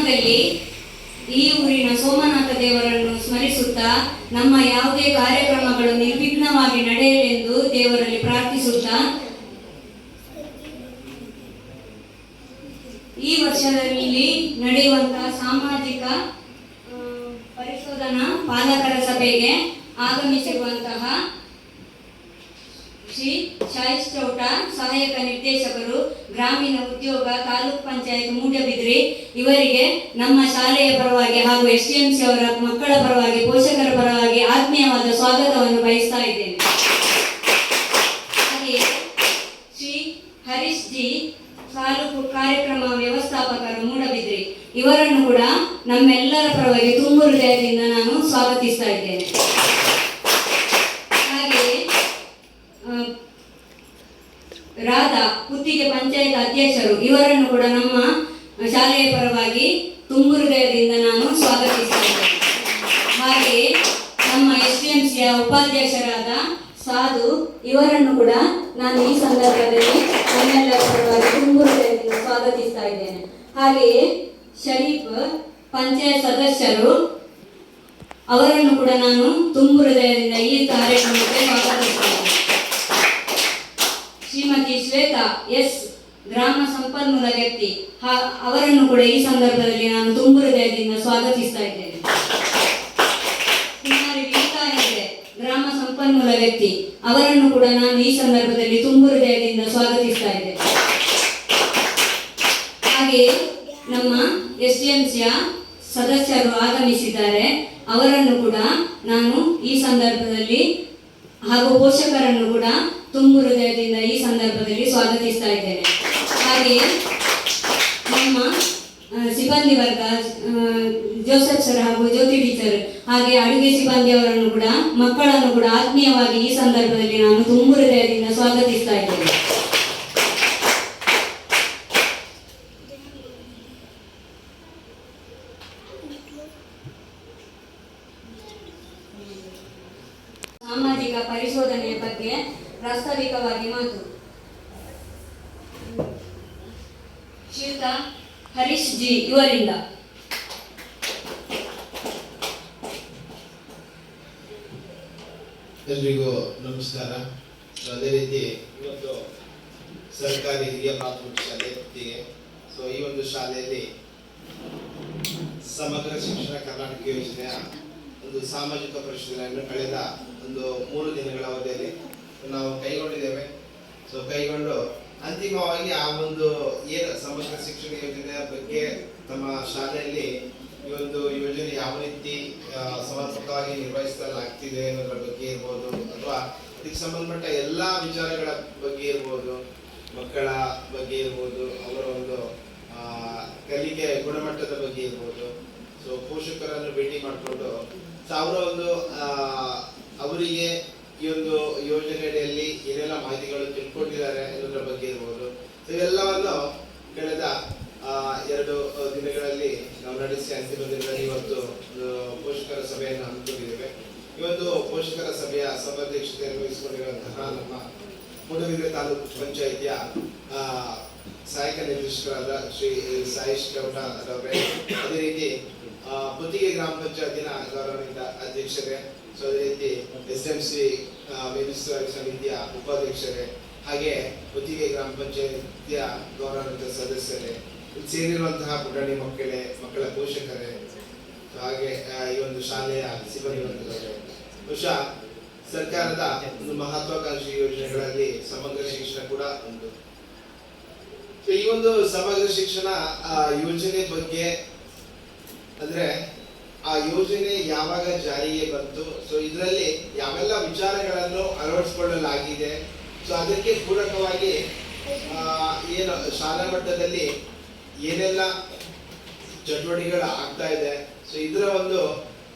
ಸಂದರ್ಭದಲ್ಲಿ ಈ ಊರಿನ ಸೋಮನಾಥ ದೇವರನ್ನು ಸ್ಮರಿಸುತ್ತಾ ನಮ್ಮ ಯಾವುದೇ ಕಾರ್ಯಕ್ರಮಗಳು ನಿರ್ವಿಘ್ನವಾಗಿ ನಡೆಯಲೆಂದು ದೇವರಲ್ಲಿ ಪ್ರಾರ್ಥಿಸುತ್ತಾ ಈ ವರ್ಷದಲ್ಲಿ ನಡೆಯುವಂತಹ ಸಾಮಾಜಿಕ ಪರಿಶೋಧನಾ ಪಾಲಕರ ಸಭೆಗೆ ಆಗಮಿಸಿರುವಂತಹ ಶ್ರೀ ಶಾಯಿಸ್ ಚೌಟ, ಸಹಾಯಕ ನಿರ್ದೇಶಕರು, ಗ್ರಾಮೀಣ ಉದ್ಯೋಗ, ತಾಲೂಕ್ ಪಂಚಾಯತ್ ಮೂಡಬಿದ್ರಿ ಇವರಿಗೆ ನಮ್ಮ ಶಾಲೆಯ ಪರವಾಗಿ ಹಾಗೂ STMC ಅವರ ಮಕ್ಕಳ ಪರವಾಗಿ, ಪೋಷಕರ ಪರವಾಗಿ ಆತ್ಮೀಯವಾದ ಸ್ವಾಗತವನ್ನು ಬಯಸ್ತಾ ಇದ್ದೇನೆ. ಹಾಗೆಯೇ ಶ್ರೀ ಹರೀಶ್ ಜಿ, ತಾಲೂಕು ಕಾರ್ಯಕ್ರಮ ವ್ಯವಸ್ಥಾಪಕರು ಮೂಡಬಿದ್ರಿ ಇವರನ್ನು ಕೂಡ ನಮ್ಮೆಲ್ಲರ ಪರವಾಗಿ ತುಂಬು ಹೃದಯದಿಂದ ನಾನು ಸ್ವಾಗತಿಸ್ತಾ ಇದ್ದೇನೆ. ಹಾಗೆಯೇ ರಾಧಾ, ಕುತ್ತಿಗೆ ಪಂಚಾಯತ್ ಅಧ್ಯಕ್ಷರು ಇವರನ್ನು ಕೂಡ ನಮ್ಮ ಶಾಲೆಯ ಪರವಾಗಿ ತುಂಬು ಹೃದಯದಿಂದ ನಾನು ಸ್ವಾಗತಿಸ್ತಾ ಇದ್ದೇನೆ. ಹಾಗೆಯೇ ನಮ್ಮ STMCಯ ಉಪಾಧ್ಯಕ್ಷರಾದ ಸಾಧು ಇವರನ್ನು ಕೂಡ ನಾನು ಈ ಸಂದರ್ಭದಲ್ಲಿ ನಮ್ಮೆಲ್ಲರ ಪರವಾಗಿ ತುಂಬು ಹೃದಯದಿಂದ ಸ್ವಾಗತಿಸ್ತಾ ಇದ್ದೇನೆ. ಹಾಗೆಯೇ ಶರೀಫ್ ಪಂಚಾಯತ್ ಸದಸ್ಯರು ಅವರನ್ನು ಕೂಡ ನಾನು ತುಂಬು ಹೃದಯದಿಂದ ಈ ಕಾರ್ಯಕ್ರಮಕ್ಕೆ ಸ್ವಾಗತಿಸ್ತೇನೆ. ಶ್ರೀಮತಿ ಶ್ವೇತಾ S, ಗ್ರಾಮ ಸಂಪನ್ಮೂಲ ವ್ಯಕ್ತಿ ಅವರನ್ನು ಕೂಡ ಈ ಸಂದರ್ಭದಲ್ಲಿ ನಾನು ತುಂಬು ಹೃದಯದಿಂದ ಸ್ವಾಗತಿಸ್ತಾ ಇದ್ದೇನೆ. ಕುಮಾರಿ ವಿನಿತಾ ಹೆಗ್ಡೆ, ಗ್ರಾಮ ಸಂಪನ್ಮೂಲ ವ್ಯಕ್ತಿ ಅವರನ್ನು ಕೂಡ ನಾನು ಈ ಸಂದರ್ಭದಲ್ಲಿ ತುಂಬು ಹೃದಯದಿಂದ ಸ್ವಾಗತಿಸ್ತಾ ಇದ್ದೇನೆ. ಹಾಗೆಯೇ ನಮ್ಮ STMCಯ ಸದಸ್ಯರು ಆಗಮಿಸಿದ್ದಾರೆ, ಅವರನ್ನು ಕೂಡ ನಾನು ಈ ಸಂದರ್ಭದಲ್ಲಿ ಹಾಗೂ ಪೋಷಕರನ್ನು ಕೂಡ ತುಂಬು ಹೃದಯದಿಂದ ಈ ಸಂದರ್ಭದಲ್ಲಿ ಸ್ವಾಗತಿಸ್ತಾ ಇದ್ದೇನೆ. ಹಾಗೆಯೇ ನಮ್ಮ ಸಿಬ್ಬಂದಿ ವರ್ಗ, ಜೋಸೆಫ್ ಸರ್ ಹಾಗೂ ಜ್ಯೋತಿ ಟೀಚರ್ ಹಾಗೆ ಅಡುಗೆ ಸಿಬ್ಬಂದಿಯವರನ್ನು ಕೂಡ, ಮಕ್ಕಳನ್ನು ಕೂಡ ಆತ್ಮೀಯವಾಗಿ ಈ ಸಂದರ್ಭದಲ್ಲಿ ನಾನು ತುಂಬು ಹೃದಯದಿಂದ ಸ್ವಾಗತಿಸ್ತಾ ಇದ್ದೇನೆ. ಸಾಮಾಜಿಕ ಪರಿಶೋಧನೆಯ ಬಗ್ಗೆ ಪ್ರಾಸ್ತಾವಿಕವಾಗಿ ಮಾತು. ಶ್ರೀಯುತ ಹರೀಶ್ ಜಿ ಇವರಿಂದ. ಎಲ್ರಿಗೂ ನಮಸ್ಕಾರ. ಅದೇ ರೀತಿ ಇವತ್ತು ಸರ್ಕಾರಿ ಹಿರಿಯ ಪ್ರಾಥಮಿಕ ಶಾಲೆ ಹೊತ್ತಿಗೆ ಈ ಒಂದು ಶಾಲೆಯಲ್ಲಿ ಸಮಗ್ರ ಶಿಕ್ಷಣ ಕರ್ನಾಟಕ ಯೋಜನೆಯ ಒಂದು ಸಾಮಾಜಿಕ ಪರಿಶೋಧನೆಯನ್ನು ಕಳೆದ ಒಂದು 3 ದಿನಗಳ ಅವಧಿಯಲ್ಲಿ ನಾವು ಕೈಗೊಂಡಿದ್ದೇವೆ. ಕೈಗೊಂಡು ಅಂತಿಮವಾಗಿ ಆ ಒಂದು ಏನು ಸಮಗ್ರ ಶಿಕ್ಷಣ ಯೋಜನೆಯ ಬಗ್ಗೆ ತಮ್ಮ ಶಾಲೆಯಲ್ಲಿ ಈ ಒಂದು ಯೋಜನೆ ಯಾವ ರೀತಿ ಸಮರ್ಪಕವಾಗಿ ನಿರ್ವಹಿಸಲಾಗ್ತಿದೆ ಅನ್ನೋದ್ರ ಬಗ್ಗೆ ಇರ್ಬೋದು, ಅಥವಾ ಇದಕ್ಕೆ ಸಂಬಂಧಪಟ್ಟ ಎಲ್ಲ ವಿಚಾರಗಳ ಬಗ್ಗೆ ಇರ್ಬೋದು, ಮಕ್ಕಳ ಬಗ್ಗೆ ಇರ್ಬೋದು, ಅವರ ಒಂದು ಕಲಿಕೆ ಗುಣಮಟ್ಟದ ಬಗ್ಗೆ ಇರ್ಬೋದು, ಪೋಷಕರನ್ನು ಭೇಟಿ ಮಾಡಿಕೊಂಡು ಅವರ ಒಂದು ಅವರಿಗೆ ಈ ಒಂದು ಯೋಜನೆಯಲ್ಲಿ ಏನೆಲ್ಲ ಮಾಹಿತಿಗಳು ತಿಳ್ಕೊಂಡಿದ್ದಾರೆ ಅನ್ನೋದ್ರ ಬಗ್ಗೆ ಇರ್ಬೋದು, ಇವೆಲ್ಲವನ್ನು ಕಳೆದ 2 ದಿನಗಳಲ್ಲಿ ನಾವು ನಡೆಸಿ ಅಂತಿಮ ದಿನದಲ್ಲಿ ಇವತ್ತು ಪೋಷಕರ ಸಭೆಯನ್ನು ಹಮ್ಮಿಕೊಂಡಿದ್ದೇವೆ. ಇವತ್ತು ಪೋಷಕರ ಸಭೆಯ ಸಭಾಧ್ಯಕ್ಷತೆಯನ್ನು ವಹಿಸಿಕೊಂಡಿರುವಂತಹ ನಮ್ಮ ಮೂಡಬಿದ್ರೆ ತಾಲೂಕು ಪಂಚಾಯಿತಿಯ ಸಹಾಯಕ ನಿರ್ದೇಶಕರಾದ ಶ್ರೀ ಸಾಯಿಶ್ ಚೌಟ ಅವರೇ, ಅದೇ ರೀತಿ ಪುತ್ತಿಗೆ ಗ್ರಾಮ ಪಂಚಾಯತಿನ ಗೌರವಾನ್ವಿತ ಅಧ್ಯಕ್ಷರೇ, ಅದೇ ರೀತಿ SMC ಮೇಲ್ವಿಚಾರಕ ಸಮಿತಿಯ ಉಪಾಧ್ಯಕ್ಷರೇ, ಹಾಗೆ ಪುತ್ತಿಗೆ ಗ್ರಾಮ ಪಂಚಾಯತಿಯ ಗೌರವಾನ್ವಿತ ಸದಸ್ಯರೇ, ಸೇರಿರುವಂತಹ ಪುಟಾಣಿ ಮಕ್ಕಳ ಪೋಷಕರೇ, ಹಾಗೆ ಈ ಒಂದು ಶಾಲೆಯ ಸಿಬ್ಬಂದಿ ವರ್ಗದವರೇ, ಬಹುಶಃ ಸರ್ಕಾರದ ಒಂದು ಮಹತ್ವಾಕಾಂಕ್ಷಿ ಯೋಜನೆಗಳಲ್ಲಿ ಸಮಗ್ರ ಶಿಕ್ಷಣ ಕೂಡ ಒಂದು. ಈ ಒಂದು ಸಮಗ್ರ ಶಿಕ್ಷಣ ಯೋಜನೆ ಬಗ್ಗೆ ಅಂದ್ರೆ ಆ ಯೋಜನೆ ಯಾವಾಗ ಜಾರಿಗೆ ಬಂತು, ಇದರಲ್ಲಿ ಯಾವೆಲ್ಲ ವಿಚಾರಗಳನ್ನು ಅಳವಡಿಸಿಕೊಳ್ಳಲಾಗಿದೆ, ಅದಕ್ಕೆ ಪೂರಕವಾಗಿ ಏನು ಶಾಲಾ ಮಟ್ಟದಲ್ಲಿ ಏನೆಲ್ಲ ಚಟುವಟಿಕೆಗಳು ಆಗ್ತಾ ಇದೆ, ಇದರ ಒಂದು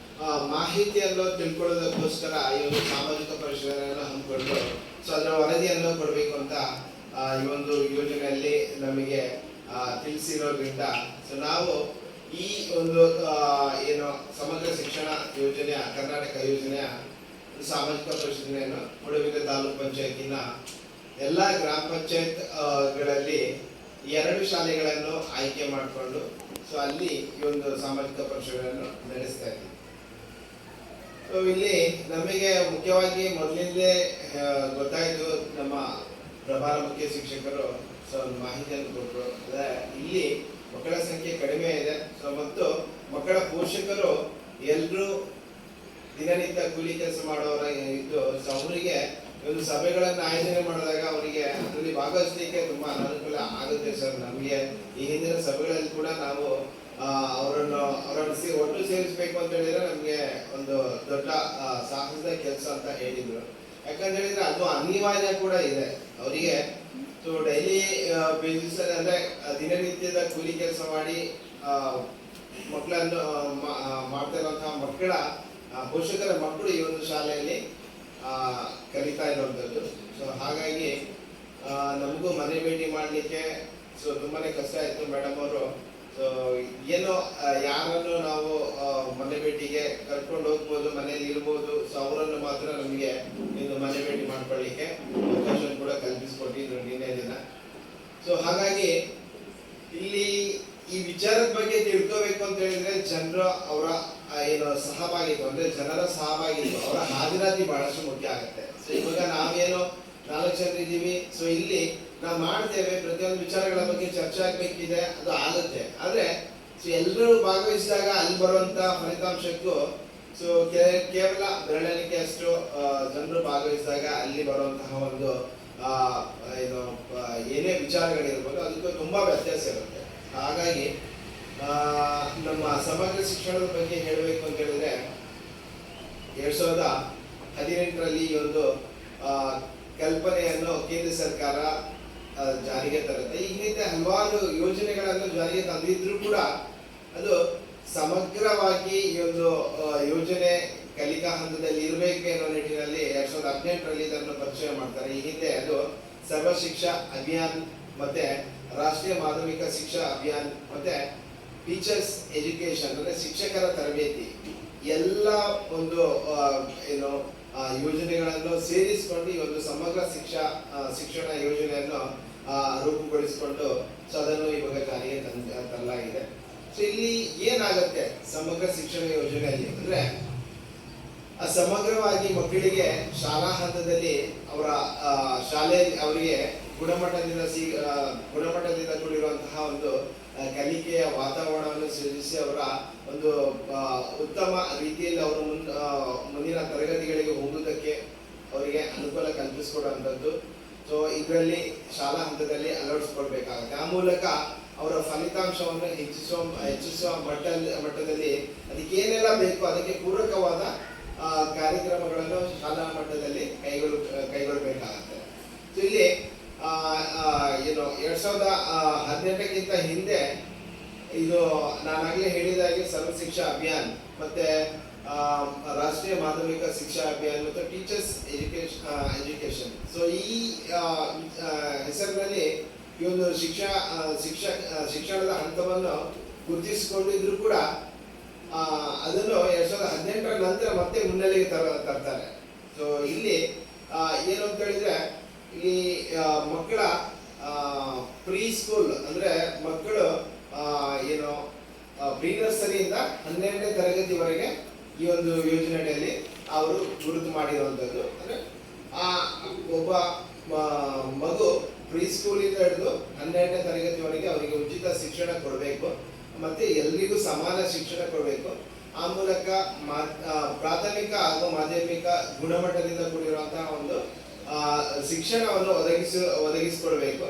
ಮಾಹಿತಿಯನ್ನು ತಿಳ್ಕೊಳ್ಳೋದಕ್ಕೋಸ್ಕರ ಈ ಒಂದು ಸಾಮಾಜಿಕ ಪರಿಶೋಧನೆಯನ್ನು ಹಮ್ಮಿಕೊಂಡು ಅದರ ವರದಿಯನ್ನು ಕೊಡಬೇಕು ಅಂತ ಈ ಒಂದು ಯೋಜನೆಯಲ್ಲಿ ನಮಗೆ ತಿಳಿಸಿರೋದ್ರಿಂದ ನಾವು ಈ ಒಂದು ಏನು ಸಮಗ್ರ ಶಿಕ್ಷಣ ಯೋಜನೆಯ ಕರ್ನಾಟಕ ಯೋಜನೆಯ ಸಾಮಾಜಿಕ ಪರಿಶೋಧನೆಯನ್ನು ಮೂಡಬಿದ್ರೆ ತಾಲೂಕು ಪಂಚಾಯತಿನ ಎಲ್ಲ ಗ್ರಾಮ ಪಂಚಾಯತ್ ಗಳಲ್ಲಿ 2 ಶಾಲೆಗಳನ್ನು ಆಯ್ಕೆ ಮಾಡಿಕೊಂಡು ಸೊ ಅಲ್ಲಿ ಈ ಒಂದು ಸಾಮಾಜಿಕ ಪರೀಕ್ಷೆಗಳನ್ನು ನಡೆಸ್ತಾ ಇದ್ದೀವಿ. ಸೊ ಇಲ್ಲಿ ನಮಗೆ ಮುಖ್ಯವಾಗಿ ಮೊದಲಿಂದಲೇ ಗೊತ್ತಾಯಿತು, ನಮ್ಮ ಪ್ರಭಾರ ಮುಖ್ಯ ಶಿಕ್ಷಕರು ಸೊ ಒಂದು ಮಾಹಿತಿಯನ್ನು ಕೊಟ್ಟರು. ಅಂದರೆ ಇಲ್ಲಿ ಮಕ್ಕಳ ಸಂಖ್ಯೆ ಕಡಿಮೆ ಇದೆ. ಸೊ ಮತ್ತು ಮಕ್ಕಳ ಪೋಷಕರು ಎಲ್ಲರೂ ದಿನನಿತ್ಯ ಕೂಲಿ ಕೆಲಸ ಮಾಡೋರ ಇದ್ದು, ಸೊ ಅವರಿಗೆ ಒಂದು ಸಭೆಗಳನ್ನು ಆಯೋಜನೆ ಮಾಡಿದಾಗ ಅವರಿಗೆ ಅದರಲ್ಲಿ ಭಾಗವಹಿಸಲಿಕ್ಕೆ ತುಂಬಾ ಅನುಕೂಲ ಆಗುತ್ತೆ ಸರ್. ನಮಗೆ ಈ ಹಿಂದಿನ ಸಭೆಗಳಲ್ಲಿ ಕೂಡ ನಾವು ಅವರನ್ನು ಒಟ್ಟು ಸೇರಿಸಬೇಕು ಅಂತ ಹೇಳಿದ್ರೆ ನಮಗೆ ಒಂದು ದೊಡ್ಡ ಸಾಹಸದ ಕೆಲಸ ಅಂತ ಹೇಳಿದ್ರು. ಯಾಕಂತ ಹೇಳಿದ್ರೆ ಅದು ಅನಿವಾರ್ಯ ಕೂಡ ಇದೆ ಅವರಿಗೆ. ಸೊ ಡೈಲಿ ಬೇಸಿಸ್ ಅಂದ್ರೆ ದಿನನಿತ್ಯದ ಕೂಲಿ ಕೆಲಸ ಮಾಡಿ ಮಕ್ಕಳನ್ನು ಮಾಡ್ತಾ ಇರುವಂತಹ ಮಕ್ಕಳ ಪೋಷಕರ ಮಕ್ಕಳು ಈ ಒಂದು ಶಾಲೆಯಲ್ಲಿ ಕಲಿತಾ ಇರುವಂಥದ್ದು. ಸೊ ಹಾಗಾಗಿ ನಮಗೂ ಮನೆ ಭೇಟಿ ಮಾಡಲಿಕ್ಕೆ ಸೊ ತುಂಬಾನೇ ಕಷ್ಟ ಆಯಿತು. ಮೇಡಮ್ ಅವರು ಸೊ ಏನೋ ಯಾರನ್ನು ನಾವು ಮನೆ ಭೇಟಿಗೆ ಕರ್ಕೊಂಡು ಹೋಗ್ಬೋದು, ಮನೇಲಿ ಇರ್ಬೋದು, ಸೊ ಅವರನ್ನು ಮಾತ್ರ ನಮಗೆ ಇನ್ನು ಮನೆ ಭೇಟಿ ಮಾಡ್ಕೊಳ್ಳಿಕ್ಕೆ ಅವಕಾಶ ಕೂಡ ಕಲ್ಪಿಸ್ಕೊಟ್ಟಿದ್ರು ನಿನ್ನೆ ದಿನ. ಸೊ ಹಾಗಾಗಿ ಇಲ್ಲಿ ಈ ವಿಚಾರದ ಬಗ್ಗೆ ತಿಳ್ಕೋಬೇಕು ಅಂತ ಹೇಳಿದ್ರೆ ಜನರ ಅವರ ಏನು ಸಹಭಾಗಿತ್ವ ಅಂದ್ರೆ ಜನರ ಸಹಭಾಗಿತ್ವ, ಅವರ ಹಾಜರಾತಿ ಬಹಳಷ್ಟು ಮುಖ್ಯ ಆಗುತ್ತೆ. ಸೊ ಇವಾಗ ನಾವೇನೋ 4 ಜನ ಇದ್ದೀವಿ, ಸೊ ಇಲ್ಲಿ ನಾವು ಮಾಡ್ತೇವೆ, ಪ್ರತಿಯೊಂದು ವಿಚಾರಗಳ ಬಗ್ಗೆ ಚರ್ಚೆ ಆಗ್ಬೇಕಿದೆ, ಅದು ಆಗುತ್ತೆ. ಆದ್ರೆ ಸೊ ಎಲ್ಲರೂ ಭಾಗವಹಿಸಿದಾಗ ಅಲ್ಲಿ ಬರುವಂತ ಫಲಿತಾಂಶಕ್ಕೂ ಸೊ ಕೇವಲ ಬೆರಳೆಣಿಕೆ ಅಷ್ಟು ಜನರು ಭಾಗವಹಿಸಿದಾಗ ಅಲ್ಲಿ ಬರುವಂತಹ ಒಂದು ಏನು ಏನೇ ವಿಚಾರಗಳಿರ್ಬೋದು ಅದಕ್ಕೂ ತುಂಬಾ ವ್ಯತ್ಯಾಸ ಇರುತ್ತೆ. ಹಾಗಾಗಿ ನಮ್ಮ ಸಮಗ್ರ ಶಿಕ್ಷಣದ ಬಗ್ಗೆ ಹೇಳಬೇಕು ಅಂತ ಹೇಳಿದ್ರೆ 2018ರಲ್ಲಿ ಈ ಒಂದು ಕಲ್ಪನೆಯನ್ನು ಕೇಂದ್ರ ಸರ್ಕಾರ ಜಾರಿಗೆ ತರುತ್ತೆ. ಈ ಹಿಂದೆ ಹಲವಾರು ಯೋಜನೆಗಳನ್ನು ಜಾರಿಗೆ ತಂದಿದ್ರು ಕೂಡ ಅದು ಸಮಗ್ರವಾಗಿ ಈ ಒಂದು ಯೋಜನೆ ಕಲಿಕಾ ಹಂತದಲ್ಲಿ ಇರಬೇಕು ಅನ್ನೋ ನಿಟ್ಟಿನಲ್ಲಿ 2018ರಲ್ಲಿ ಇದನ್ನು ಪರಿಚಯ ಮಾಡ್ತಾರೆ. ಈ ಹಿಂದೆ ಅದು ಸರ್ವ ಶಿಕ್ಷಾ ಅಭಿಯಾನ್, ಮತ್ತೆ ರಾಷ್ಟ್ರೀಯ ಮಾಧ್ಯಮಿಕ ಶಿಕ್ಷಾ ಅಭಿಯಾನ್, ಮತ್ತೆ ಟೀಚರ್ಸ್ ಎಜುಕೇಶನ್ ಅಂದ್ರೆ ಶಿಕ್ಷಕರ ತರಬೇತಿ, ಎಲ್ಲ ಒಂದು ಏನು ಯೋಜನೆಗಳನ್ನು ಸೇರಿಸಿಕೊಂಡು ಈ ಒಂದು ಸಮಗ್ರ ಶಿಕ್ಷಣ ಯೋಜನೆಯನ್ನು ರೂಪುಗೊಳಿಸಿಕೊಂಡು ಸೊ ಅದನ್ನು ಇವಾಗ ಜಾರಿಗೆ ತರಲಾಗಿದೆ. ಸೊ ಇಲ್ಲಿ ಏನಾಗುತ್ತೆ ಸಮಗ್ರ ಶಿಕ್ಷಣ ಯೋಜನೆಯಲ್ಲಿ ಅಂದ್ರೆ ಸಮಗ್ರವಾಗಿ ಮಕ್ಕಳಿಗೆ ಶಾಲಾ ಹಂತದಲ್ಲಿ ಅವರ ಶಾಲೆಯಲ್ಲಿ ಅವರಿಗೆ ಗುಣಮಟ್ಟದಿಂದ ಕೂಡಿರುವಂತಹ ಒಂದು ಕಲಿಕೆಯ ವಾತಾವರಣವನ್ನು ಸೃಜಿಸಿ ಅವರ ಒಂದು ಉತ್ತಮ ರೀತಿಯಲ್ಲಿ ಅವರು ಮುಂದಿನ ತರಗತಿಗಳಿಗೆ ಹೋಗುವುದಕ್ಕೆ ಅವರಿಗೆ ಅನುಕೂಲ ಕಲ್ಪಿಸಿಕೊಡುವಂಥದ್ದು. ಸೊ ಇದರಲ್ಲಿ ಶಾಲಾ ಹಂತದಲ್ಲಿ ಅಳವಡಿಸಿಕೊಳ್ಬೇಕಾಗುತ್ತೆ. ಆ ಮೂಲಕ ಅವರ ಫಲಿತಾಂಶವನ್ನು ಹೆಚ್ಚಿಸುವ ಮಟ್ಟದಲ್ಲಿ ಅದಕ್ಕೆ ಏನೆಲ್ಲ ಬೇಕು ಅದಕ್ಕೆ ಪೂರಕವಾದ ಕಾರ್ಯಕ್ರಮಗಳನ್ನು ಶಾಲಾ ಮಟ್ಟದಲ್ಲಿ ಕೈಗೊಳ್ಳಬೇಕಾಗುತ್ತೆ. ಸೊ ಇಲ್ಲಿ ಏನು 2018ಕ್ಕಿಂತ ಹಿಂದೆ ಇದು ನಾನಾಗಲೇ ಹೇಳಿದಾಗೆ ಸರ್ವ ಶಿಕ್ಷಾ ಅಭಿಯಾನ್, ಮತ್ತೆ ರಾಷ್ಟ್ರೀಯ ಮಾಧ್ಯಮಿಕ ಶಿಕ್ಷಾ ಅಭಿಯಾನ್ ಮತ್ತು ಟೀಚರ್ಸ್ ಎಜುಕೇಶನ್. ಸೊ ಈ ಹೆಸರಿನಲ್ಲಿ ಈ ಒಂದು ಶಿಕ್ಷಣದ ಹಂತವನ್ನು ಗುರುತಿಸಿಕೊಂಡಿದ್ರು ಕೂಡ ಅದನ್ನು 2018ರ ನಂತರ ಮತ್ತೆ ಮುನ್ನೆಲೆಗೆ ತರ್ತಾರೆ. ಸೊ ಇಲ್ಲಿ ಏನು ಅಂತ ಹೇಳಿದ್ರೆ ಇಲ್ಲಿ ಮಕ್ಕಳ ಪ್ರೀ ಸ್ಕೂಲ್ ಅಂದ್ರೆ ಮಕ್ಕಳು ಏನು ಪ್ರೀ ನರ್ಸರಿಯಿಂದ 12ನೇ ತರಗತಿವರೆಗೆ ಈ ಒಂದು ಯೋಜನೆಯಲ್ಲಿ ಅವರು ಗುರುತು ಮಾಡಿರುವಂಥದ್ದು. ಅಂದ್ರೆ ಒಬ್ಬ ಮಗು ಪ್ರೀ ಸ್ಕೂಲಿಂದ ಹಿಡಿದು 12ನೇ ತರಗತಿವರೆಗೆ ಅವರಿಗೆ ಉಚಿತ ಶಿಕ್ಷಣ ಕೊಡಬೇಕು, ಮತ್ತೆ ಎಲ್ರಿಗೂ ಸಮಾನ ಶಿಕ್ಷಣ ಕೊಡಬೇಕು. ಆ ಮೂಲಕ ಪ್ರಾಥಮಿಕ ಹಾಗೂ ಮಾಧ್ಯಮಿಕ ಗುಣಮಟ್ಟದಿಂದ ಕೂಡಿರುವಂತಹ ಒಂದು ಶಿಕ್ಷಣವನ್ನು ಒದಗಿಸಿಕೊಡ್ಬೇಕು.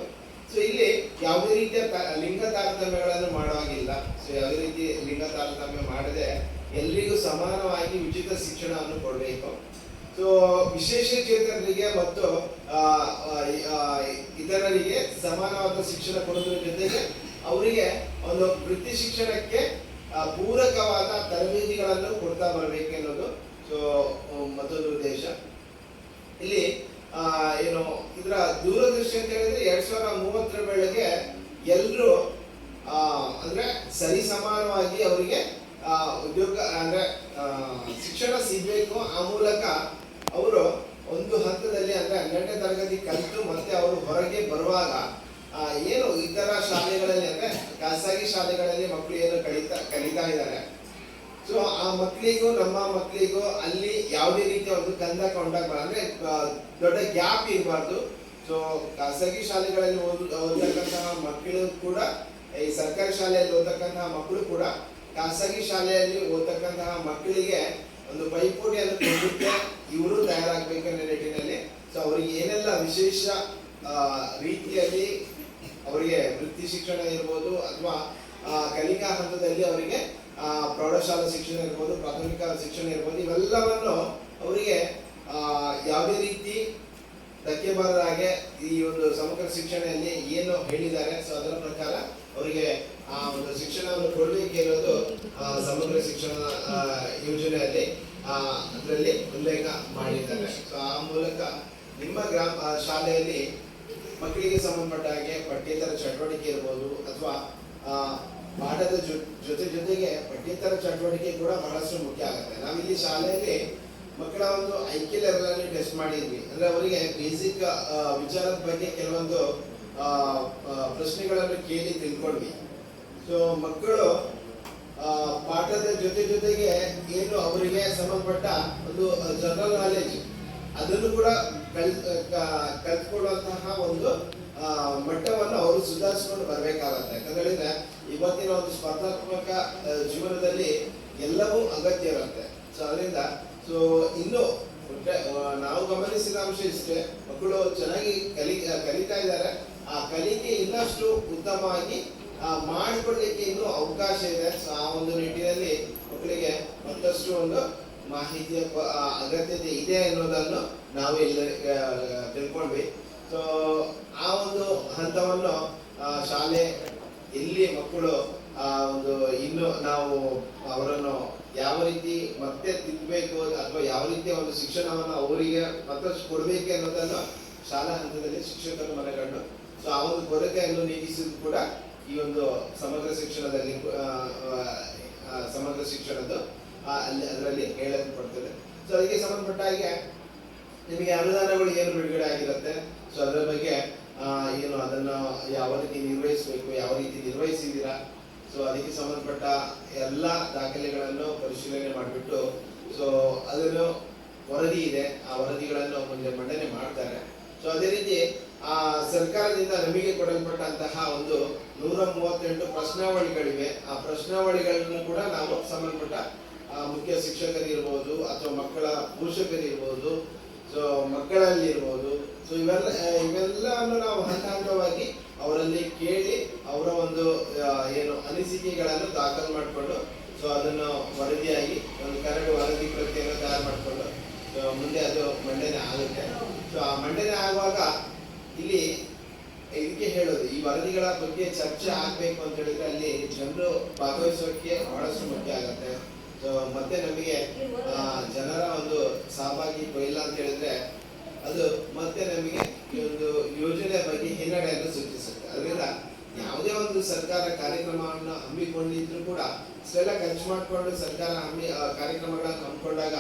ಸೊ ಇಲ್ಲಿ ಯಾವುದೇ ರೀತಿಯ ಲಿಂಗ ತಾರತಮ್ಯಗಳನ್ನು ಮಾಡುವಾಗಿಲ್ಲ. ಸೊ ಯಾವುದೇ ರೀತಿ ಲಿಂಗ ತಾರತಮ್ಯ ಮಾಡದೆ ಎಲ್ರಿಗೂ ಸಮಾನವಾಗಿ ಉಚಿತ ಶಿಕ್ಷಣವನ್ನು ಕೊಡಬೇಕು. ಸೊ ವಿಶೇಷ ಚೇತನರಿಗೆ ಮತ್ತು ಇತರರಿಗೆ ಸಮಾನವಾದ ಶಿಕ್ಷಣ ಕೊಡೋದ್ರ ಜೊತೆಗೆ ಅವರಿಗೆ ಒಂದು ವೃತ್ತಿ ಶಿಕ್ಷಣಕ್ಕೆ ಪೂರಕವಾದ ತರಬೇತಿಗಳನ್ನು ಕೊಡ್ತಾ ಬರಬೇಕು ಅನ್ನೋದು ಸೊ ಮತ್ತೊಂದು ಉದ್ದೇಶ. ಇಲ್ಲಿ ಏನು ಇದರ ದೂರದೃಷ್ಟಿ ಅಂತ ಹೇಳಿದ್ರೆ 2030ರ ವೇಳೆಗೆ ಎಲ್ಲರೂ ಅಂದ್ರೆ ಸರಿ ಸಮಾನವಾಗಿ ಅವರಿಗೆ ಉದ್ಯೋಗ ಅಂದ್ರೆ ಶಿಕ್ಷಣ ಸಿಗಬೇಕು. ಆ ಮೂಲಕ ಅವರು ಒಂದು ಹಂತದಲ್ಲಿ ಅಂದ್ರೆ 12ನೇ ತರಗತಿ ಕಲಿತು ಮತ್ತೆ ಅವರು ಹೊರಗೆ ಬರುವಾಗ ಏನು ಇತರ ಶಾಲೆಗಳಲ್ಲಿ ಅಂದ್ರೆ ಖಾಸಗಿ ಶಾಲೆಗಳಲ್ಲಿ ಮಕ್ಕಳು ಏನು ಕಲಿತಾ ಇದ್ದಾರೆ. ಸೊ ಆ ಮಕ್ಕಳಿಗೂ ನಮ್ಮ ಮಕ್ಕಳಿಗೂ ಅಲ್ಲಿ ಯಾವುದೇ ರೀತಿಯ ಒಂದು ಕಂದಕ ಉಂಟಾಗಬಾರ್ದು, ಅಂದ್ರೆ ದೊಡ್ಡ ಗ್ಯಾಪ್ ಇರಬಾರ್ದು. ಸೊ ಖಾಸಗಿ ಶಾಲೆಗಳಲ್ಲಿ ಓದತಕ್ಕಂತಹ ಮಕ್ಕಳು ಕೂಡ, ಈ ಸರ್ಕಾರಿ ಶಾಲೆಯಲ್ಲಿ ಓದತಕ್ಕಂತಹ ಮಕ್ಕಳು ಕೂಡ ಖಾಸಗಿ ಶಾಲೆಯಲ್ಲಿ ಓದತಕ್ಕಂತಹ ಮಕ್ಕಳಿಗೆ ಒಂದು ಪೈಪೋಟಿಯನ್ನು ಕೊಡುತ್ತೆ ಇವರು ತಯಾರಾಗಬೇಕನ್ನೋ ನಿಟ್ಟಿನಲ್ಲಿ. ಸೊ ಅವರಿಗೆ ಏನೆಲ್ಲ ವಿಶೇಷ ರೀತಿಯಲ್ಲಿ ಅವರಿಗೆ ವೃತ್ತಿ ಶಿಕ್ಷಣ ಇರ್ಬೋದು ಅಥವಾ ಕಲಿಕಾ ಹಂತದಲ್ಲಿ ಅವರಿಗೆ ಪ್ರೌಢಶಾಲಾ ಶಿಕ್ಷಣ ಇರ್ಬೋದು, ಪ್ರಾಥಮಿಕ ಶಿಕ್ಷಣ ಇರ್ಬೋದು, ಇವೆಲ್ಲವನ್ನು ಅವರಿಗೆ ಯಾವುದೇ ರೀತಿ ಧಕ್ಕೆ ಬಾರದ ಹಾಗೆ ಈ ಒಂದು ಸಮಗ್ರ ಶಿಕ್ಷಣದಲ್ಲಿ ಏನು ಹೇಳಿದ್ದಾರೆ ಸೊ ಅದರ ಪ್ರಕಾರ ಅವರಿಗೆ ಆ ಒಂದು ಶಿಕ್ಷಣವನ್ನು ಕೊಡಬೇಕು ಇರೋದು ಸಮಗ್ರ ಶಿಕ್ಷಣ ಯೋಜನೆಯಲ್ಲಿ ಅದರಲ್ಲಿ ಉಲ್ಲೇಖ ಮಾಡಿದ್ದಾರೆ. ಸೊ ಆ ಮೂಲಕ ನಿಮ್ಮ ಶಾಲೆಯಲ್ಲಿ ಮಕ್ಕಳಿಗೆ ಸಂಬಂಧಪಟ್ಟ ಹಾಗೆ ಪಠ್ಯೇತರ ಚಟುವಟಿಕೆ ಇರ್ಬೋದು ಅಥವಾ ಪಾಠದ ಜೊತೆಗೆ ಪಠ್ಯೇತರ ಚಟುವಟಿಕೆ ಕೂಡ ಬಹಳಷ್ಟು ಮುಖ್ಯ ಆಗುತ್ತೆ. ನಾವಿಲ್ಲಿ ಶಾಲೆಯಲ್ಲಿ ಮಕ್ಕಳ ಒಂದು ಐಕ್ಯ ಲೆವೆಲ್ ಅನ್ನು ಟೆಸ್ಟ್ ಮಾಡಿದ್ವಿ. ಅಂದ್ರೆ ಅವರಿಗೆ ಬೇಸಿಕ್ ವಿಚಾರದ ಬಗ್ಗೆ ಕೆಲವೊಂದು ಪ್ರಶ್ನೆಗಳನ್ನು ಕೇಳಿ ತಿಳ್ಕೊಂಡ್ವಿ. ಸೊ ಮಕ್ಕಳು ಪಾಠದ ಜೊತೆಗೆ ಏನು ಅವರಿಗೆ ಸಂಬಂಧಪಟ್ಟ ಒಂದು ಜನರಲ್ ನಾಲೆಜ್ ಅದನ್ನು ಕೂಡ ಕಲ್ತ್ಕೊಳ್ಳುವಂತಹ ಒಂದು ಮಟ್ಟವನ್ನು ಅವರು ಸುಧಾರಿಸಿಕೊಂಡು ಬರಬೇಕಾಗತ್ತೆ. ಯಾಕಂದ್ರೆ ಇವತ್ತಿನ ಒಂದು ಸ್ಪರ್ಧಾತ್ಮಕ ಜೀವನದಲ್ಲಿ ಎಲ್ಲವೂ ಅಗತ್ಯ ಇರುತ್ತೆ. ಸೊ ಅದರಿಂದ ಇನ್ನು ನಾವು ಗಮನಿಸಿದ ಅಂಶ ಇಷ್ಟೇ, ಮಕ್ಕಳು ಚೆನ್ನಾಗಿ ಕಲಿತಾ ಇದ್ದಾರೆ. ಆ ಕಲಿಕೆ ಇನ್ನಷ್ಟು ಉತ್ತಮವಾಗಿ ಮಾಡಿಕೊಳ್ಳಲಿಕ್ಕೆ ಇನ್ನೂ ಅವಕಾಶ ಇದೆ. ಸೊ ಆ ಒಂದು ನಿಟ್ಟಿನಲ್ಲಿ ಮಕ್ಕಳಿಗೆ ಮತ್ತಷ್ಟು ಒಂದು ಮಾಹಿತಿಯ ಅಗತ್ಯತೆ ಇದೆ ಅನ್ನೋದನ್ನು ನಾವು ಇಲ್ಲಿ ತಿಳ್ಕೊಂಡ್ವಿ. ಸೊ ಆ ಒಂದು ಹಂತವನ್ನು ಶಾಲೆ ಎಲ್ಲಿ ಮಕ್ಕಳು ಒಂದು ಇನ್ನು ನಾವು ಅವರನ್ನು ಯಾವ ರೀತಿ ಮತ್ತೆ ತಿದ್ದಬೇಕು ಅಥವಾ ಯಾವ ರೀತಿಯ ಒಂದು ಶಿಕ್ಷಣವನ್ನು ಅವರಿಗೆ ಮತ್ತಷ್ಟು ಕೊಡಬೇಕು ಅನ್ನೋದನ್ನು ಶಾಲಾ ಹಂತದಲ್ಲಿ ಶಿಕ್ಷಕರು ಮನಗಂಡು ಸೊ ಆ ಒಂದು ಕೊರತೆಯನ್ನು ನೀಗಿಸಿದ್ದು ಕೂಡ ಈ ಒಂದು ಸಮಗ್ರ ಶಿಕ್ಷಣದಲ್ಲಿ ಸಮಗ್ರ ಶಿಕ್ಷಣದ್ದು ಅಲ್ಲಿ ಅದರಲ್ಲಿ ಹೇಳಲ್ಪಡ್ತದೆ. ಸೊ ಅದಕ್ಕೆ ಸಂಬಂಧಪಟ್ಟ ಹಾಗೆ ನಿಮಗೆ ಅನುದಾನಗಳು ಏನು ಬಿಡುಗಡೆ ಆಗಿರುತ್ತೆ ಸೊ ಅದರ ಬಗ್ಗೆ ಏನು ಅದನ್ನು ಯಾವ ರೀತಿ ನಿರ್ವಹಿಸಬೇಕು, ಯಾವ ರೀತಿ ನಿರ್ವಹಿಸಿದ್ದೀರಾ, ಸೊ ಅದಕ್ಕೆ ಸಂಬಂಧಪಟ್ಟ ಎಲ್ಲ ದಾಖಲೆಗಳನ್ನು ಪರಿಶೀಲನೆ ಮಾಡಿಬಿಟ್ಟು ಸೊ ಅದನ್ನು ವರದಿ ಇದೆ, ಆ ವರದಿಗಳನ್ನು ಮುಂದೆ ಮಂಡನೆ ಮಾಡ್ತಾರೆ. ಸೊ ಅದೇ ರೀತಿ ಸರ್ಕಾರದಿಂದ ನಮಗೆ ಕೊಡಲ್ಪಟ್ಟಂತಹ ಒಂದು 138 ಪ್ರಶ್ನಾವಳಿಗಳಿವೆ. ಆ ಪ್ರಶ್ನಾವಳಿಗಳನ್ನು ಕೂಡ ನಾವು ಸಂಬಂಧಪಟ್ಟ ಮುಖ್ಯ ಶಿಕ್ಷಕರಿರ್ಬೋದು ಅಥವಾ ಮಕ್ಕಳ ಪೋಷಕರಿರ್ಬೋದು, ಸೊ ಮಕ್ಕಳಲ್ಲಿ ಇರ್ಬೋದು, ಸೊ ಇವೆಲ್ಲವನ್ನು ನಾವು ಹಂತವಾಗಿ ಅವರಲ್ಲಿ ಕೇಳಿ ಅವರ ಒಂದು ಏನು ಅನಿಸಿಕೆಗಳನ್ನು ದಾಖಲು ಮಾಡಿಕೊಂಡು ಸೊ ಅದನ್ನು ವರದಿಯಾಗಿ ಒಂದು ಕರಡು ವರದಿ ಪ್ರತಿಯನ್ನು ತಯಾರು ಮಾಡಿಕೊಂಡು ಮುಂದೆ ಅದು ಮಂಡನೆ ಆಗುತ್ತೆ. ಸೊ ಆ ಮಂಡನೆ ಆಗುವಾಗ ಇಲ್ಲಿ ಇದಕ್ಕೆ ಹೇಳೋದು ಈ ವರದಿಗಳ ಬಗ್ಗೆ ಚರ್ಚೆ ಆಗ್ಬೇಕು ಅಂತ ಹೇಳಿದ್ರೆ ಅಲ್ಲಿ ಜನರು ಭಾಗವಹಿಸೋಕೆ ಬಹಳಷ್ಟು ಮುಖ್ಯ ಆಗುತ್ತೆ. ಸೊ ಮತ್ತೆ ನಮಗೆ ಜನರ ಒಂದು ಸಹಭಾಗಿತ್ವ ಇಲ್ಲ ಅಂತ ಹೇಳಿದ್ರೆ ಅದು ಮತ್ತೆ ನಮಗೆ ಈ ಒಂದು ಯೋಜನೆ ಬಗ್ಗೆ ಹಿನ್ನಡೆಯನ್ನು ಸೂಚಿಸುತ್ತೆ. ಅದರಿಂದ ಯಾವುದೇ ಒಂದು ಸರ್ಕಾರ ಕಾರ್ಯಕ್ರಮವನ್ನು ಹಮ್ಮಿಕೊಂಡಿದ್ರು ಕೂಡ ಇಷ್ಟೆಲ್ಲ ಖರ್ಚು ಮಾಡಿಕೊಂಡು ಸರ್ಕಾರ ಕಾರ್ಯಕ್ರಮಗಳನ್ನು ಹಮ್ಮಿಕೊಂಡಾಗ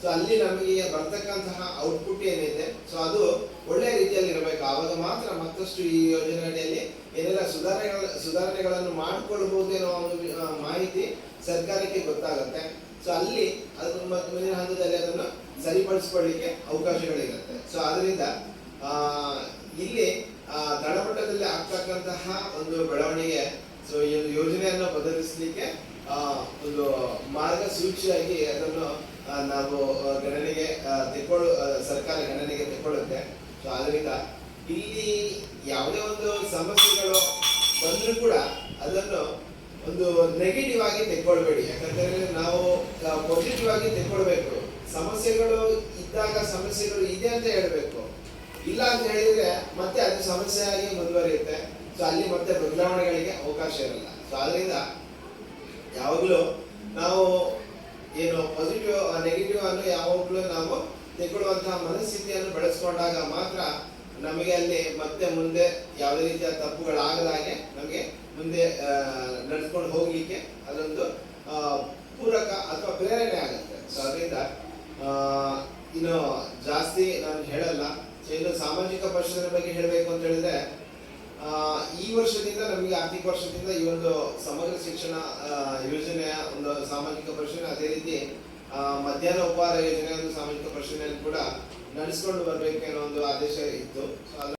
ಸೊ ಅಲ್ಲಿ ನಮಗೆ ಬರ್ತಕ್ಕಂತಹ ಔಟ್ಪುಟ್ ಏನಿದೆ ಸೊ ಅದು ಒಳ್ಳೆ ರೀತಿಯಲ್ಲಿ ಇರಬೇಕು. ಆವಾಗ ಮಾತ್ರ ಮತ್ತಷ್ಟು ಈ ಯೋಜನೆ ಅಡಿಯಲ್ಲಿ ಏನೆಲ್ಲ ಸುಧಾರಣೆಗಳನ್ನು ಮಾಡಿಕೊಳ್ಬಹುದೇನೋ ಒಂದು ಮಾಹಿತಿ ಸರ್ಕಾರಕ್ಕೆ ಗೊತ್ತಾಗುತ್ತೆ. ಸೊ ಅಲ್ಲಿ ಅದು ಮುಂದಿನ ಹಂತದಲ್ಲಿ ಅದನ್ನು ಸರಿಪಡಿಸಿಕೊಳ್ಳಿಕ್ಕೆ ಅವಕಾಶಗಳಿರುತ್ತೆ. ಸೊ ಅದರಿಂದ ಇಲ್ಲಿ ತಳಮಟ್ಟದಲ್ಲಿ ಆಗ್ತಕ್ಕಂತಹ ಒಂದು ಬೆಳವಣಿಗೆ ಸೊ ಈ ಒಂದು ಯೋಜನೆಯನ್ನು ಬದಲಿಸಲಿಕ್ಕೆ ಒಂದು ಮಾರ್ಗಸೂಚಿಯಾಗಿ ಅದನ್ನು ನಾವು ಗಣನೆಗೆ ಸರ್ಕಾರ ಗಣನೆಗೆ ತೆಕ್ಕೊಳ್ಳುತ್ತೆ. ಸೊ ಅದರಿಂದ ಇಲ್ಲಿ ಯಾವುದೇ ಒಂದು ಸಮಸ್ಯೆಗಳು ಬಂದರೂ ಕೂಡ ಅದನ್ನು ಒಂದು ನೆಗೆಟಿವ್ ಆಗಿ ತೆಕ್ಕೊಳ್ಬೇಡಿ. ಯಾಕಂದ್ರೆ ನಾವು ಪಾಸಿಟಿವ್ ಆಗಿ ತೆಕ್ಕೊಳ್ಬೇಕು. ಸಮಸ್ಯೆಗಳು ಇದ್ದಾಗ ಸಮಸ್ಯೆಗಳು ಇದೆ ಅಂತ ಹೇಳಬೇಕು, ಇಲ್ಲ ಅಂತ ಹೇಳಿದ್ರೆ ಮತ್ತೆ ಅದು ಸಮಸ್ಯೆ ಆಗಿ ಮುಂದುವರಿಯುತ್ತೆ. ಸೊ ಅಲ್ಲಿ ಮತ್ತೆ ಬದಲಾವಣೆಗಳಿಗೆ ಅವಕಾಶ ಇರಲ್ಲ. ಸೊ ಅದರಿಂದ ಯಾವಾಗಲೂ ನಾವು ಏನು ಪಾಸಿಟಿವ್ ನೆಗೆಟಿವ್ ಅನ್ನು ಯಾವಾಗಲೂ ನಾವು ತೆಗೊಳ್ಳುವಂತಹ ಮನಸ್ಥಿತಿಯನ್ನು ಬೆಳೆಸ್ಕೊಂಡಾಗ ಮಾತ್ರ ನಮಗೆ ಅಲ್ಲಿ ಮತ್ತೆ ಮುಂದೆ ಯಾವುದೇ ರೀತಿಯ ತಪ್ಪುಗಳಾಗದಾಗೆ ನಮಗೆ ಮುಂದೆ ನಡೆಸ್ಕೊಂಡು ಹೋಗ್ಲಿಕ್ಕೆ ಅದೊಂದು ಪೂರಕ ಅಥವಾ ಪ್ರೇರಣೆ ಆಗುತ್ತೆ. ಸೊ ಅದರಿಂದ ಇನ್ನು ಜಾಸ್ತಿ ನಾನು ಹೇಳಲ್ಲ. ಸೊ ಇನ್ನು ಸಾಮಾಜಿಕ ಪರಿಶೀಲನೆ ಬಗ್ಗೆ ಹೇಳಬೇಕು ಅಂತ ಹೇಳಿದ್ರೆ ಒಂದು ಸಾಮಾಜಿಕ ಪರಿಶೀಲನೆ, ಅದೇ ರೀತಿ ಮಧ್ಯಾಹ್ನ ಉಪಹಾರ ಯೋಜನೆ ಒಂದು ಸಾಮಾಜಿಕ ಪರಿಶೀಲನೆಯನ್ನು ಕೂಡ ನಡೆಸಿಕೊಂಡು ಬರಬೇಕು ಅನ್ನೋ ಒಂದು ಆದೇಶ ಇತ್ತು.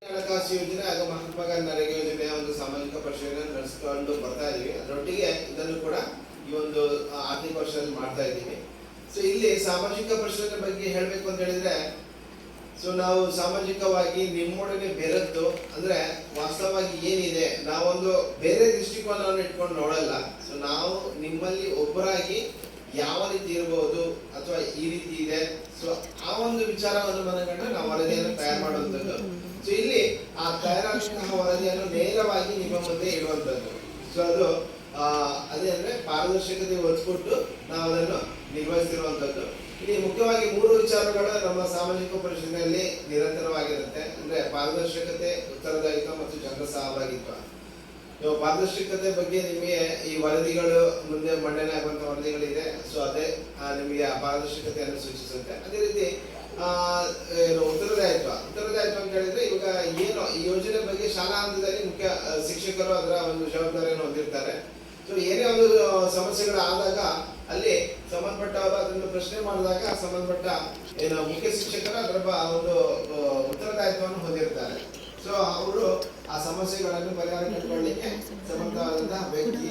ಹಣಕಾಸು ಯೋಜನೆ ಹಾಗೂ ಮಹಾತ್ಮ ಗಾಂಧಿ ನರೇಗಾ ಯೋಜನೆಯ ಒಂದು ಸಾಮಾಜಿಕ ಪರಿಶೀಲನೆ ನಡೆಸಿಕೊಂಡು ಬರ್ತಾ ಇದೀವಿ. ಅದರೊಟ್ಟಿಗೆ ಇದನ್ನು ಕೂಡ ಈ ಒಂದು ಆರ್ಥಿಕ ವರ್ಷದಲ್ಲಿ ಮಾಡ್ತಾ ಇದ್ದೀವಿ. ಸೊ ಇಲ್ಲಿ ಸಾಮಾಜಿಕ ಪರಿಶೀಲನೆ ಬಗ್ಗೆ ಹೇಳಬೇಕು ಅಂತ ಹೇಳಿದ್ರೆ, ಸೊ ನಾವು ಸಾಮಾಜಿಕವಾಗಿ ನಿಮ್ಮೊಡನೆ ಬೆರೆತು, ಅಂದ್ರೆ ವಾಸ್ತವವಾಗಿ ಏನಿದೆ ನಾವೊಂದು ಬೇರೆ ದೃಷ್ಟಿಕೋನವನ್ನು ಇಟ್ಕೊಂಡು ನೋಡಲ್ಲ. ಸೊ ನಾವು ನಿಮ್ಮಲ್ಲಿ ಒಬ್ಬರಾಗಿ ಯಾವ ರೀತಿ ಇರಬಹುದು ಅಥವಾ ಈ ರೀತಿ ಇದೆ, ಸೊ ಆ ಒಂದು ವಿಚಾರವನ್ನು ಮನಗಂಡು ನಾವು ವರದಿಯನ್ನು ತಯಾರು ಮಾಡುವಂಥದ್ದು. ಸೊ ಇಲ್ಲಿ ಆ ತಯಾರಾದಂತಹ ವರದಿಯನ್ನು ನೇರವಾಗಿ ನಿಮ್ಮ ಮುಂದೆ ಇಡುವಂಥದ್ದು. ಸೊ ಅದು ಅದೇ ಅಂದ್ರೆ ಪಾರದರ್ಶಕತೆ ಒತ್ತು ಕೊಟ್ಟು ನಾವು ಅದನ್ನು ನಿರ್ವಹಿಸಿರುವಂಥದ್ದು. ಇಲ್ಲಿ ಮುಖ್ಯವಾಗಿ 3 ವಿಚಾರಗಳು ನಮ್ಮ ಸಾಮಾಜಿಕ ಪರಿಶೀಲನೆಯಲ್ಲಿ ನಿರಂತರವಾಗಿರುತ್ತೆ. ಅಂದ್ರೆ ಪಾರದರ್ಶಕತೆ, ಉತ್ತರದಾಯಿತ್ವ ಮತ್ತು ಜನರ ಸಹಭಾಗಿತ್ವ. ಪಾರದರ್ಶಕತೆ ಬಗ್ಗೆ ನಿಮಗೆ ಈ ವರದಿಗಳು ಮುಂದೆ ಮಂಡನೆ ಆಗುವಂತಹ ವರದಿಗಳಿದೆ. ಸೊ ಅದೇ ನಿಮಗೆ ಆ ಪಾರದರ್ಶಕತೆಯನ್ನು ಸೂಚಿಸುತ್ತೆ. ಅದೇ ರೀತಿ ಉತ್ತರದಾಯಿತ್ವ ಅಂತ ಹೇಳಿದ್ರೆ, ಇವಾಗ ಏನು ಈ ಯೋಜನೆ ಬಗ್ಗೆ ಶಾಲಾ ಹಂತದಲ್ಲಿ ಮುಖ್ಯ ಶಿಕ್ಷಕರು ಅದರ ಒಂದು ಜವಾಬ್ದಾರಿಯನ್ನು ಹೊಂದಿರ್ತಾರೆ. ಸೊ ಏನೇ ಒಂದು ಸಮಸ್ಯೆಗಳಾದಾಗ ಅಲ್ಲಿ ಸಂಬಂಧಪಟ್ಟವರು ಅದನ್ನು ಪ್ರಶ್ನೆ ಮಾಡಿದಾಗ ಸಂಬಂಧಪಟ್ಟ ಮುಖ್ಯ ಶಿಕ್ಷಕರು ಅದರ ಒಂದು ಉತ್ತರದಾಯಿತ್ವವನ್ನು ಹೊಂದಿರ್ತಾರೆ. ಸೊ ಅವರು ಆ ಸಮಸ್ಯೆಗಳನ್ನು ಪರಿಹಾರ ಕಂಡುಕೊಳ್ಳಲಿಕ್ಕೆ ಸಮರ್ಥವಾದಂತಹ ವ್ಯಕ್ತಿ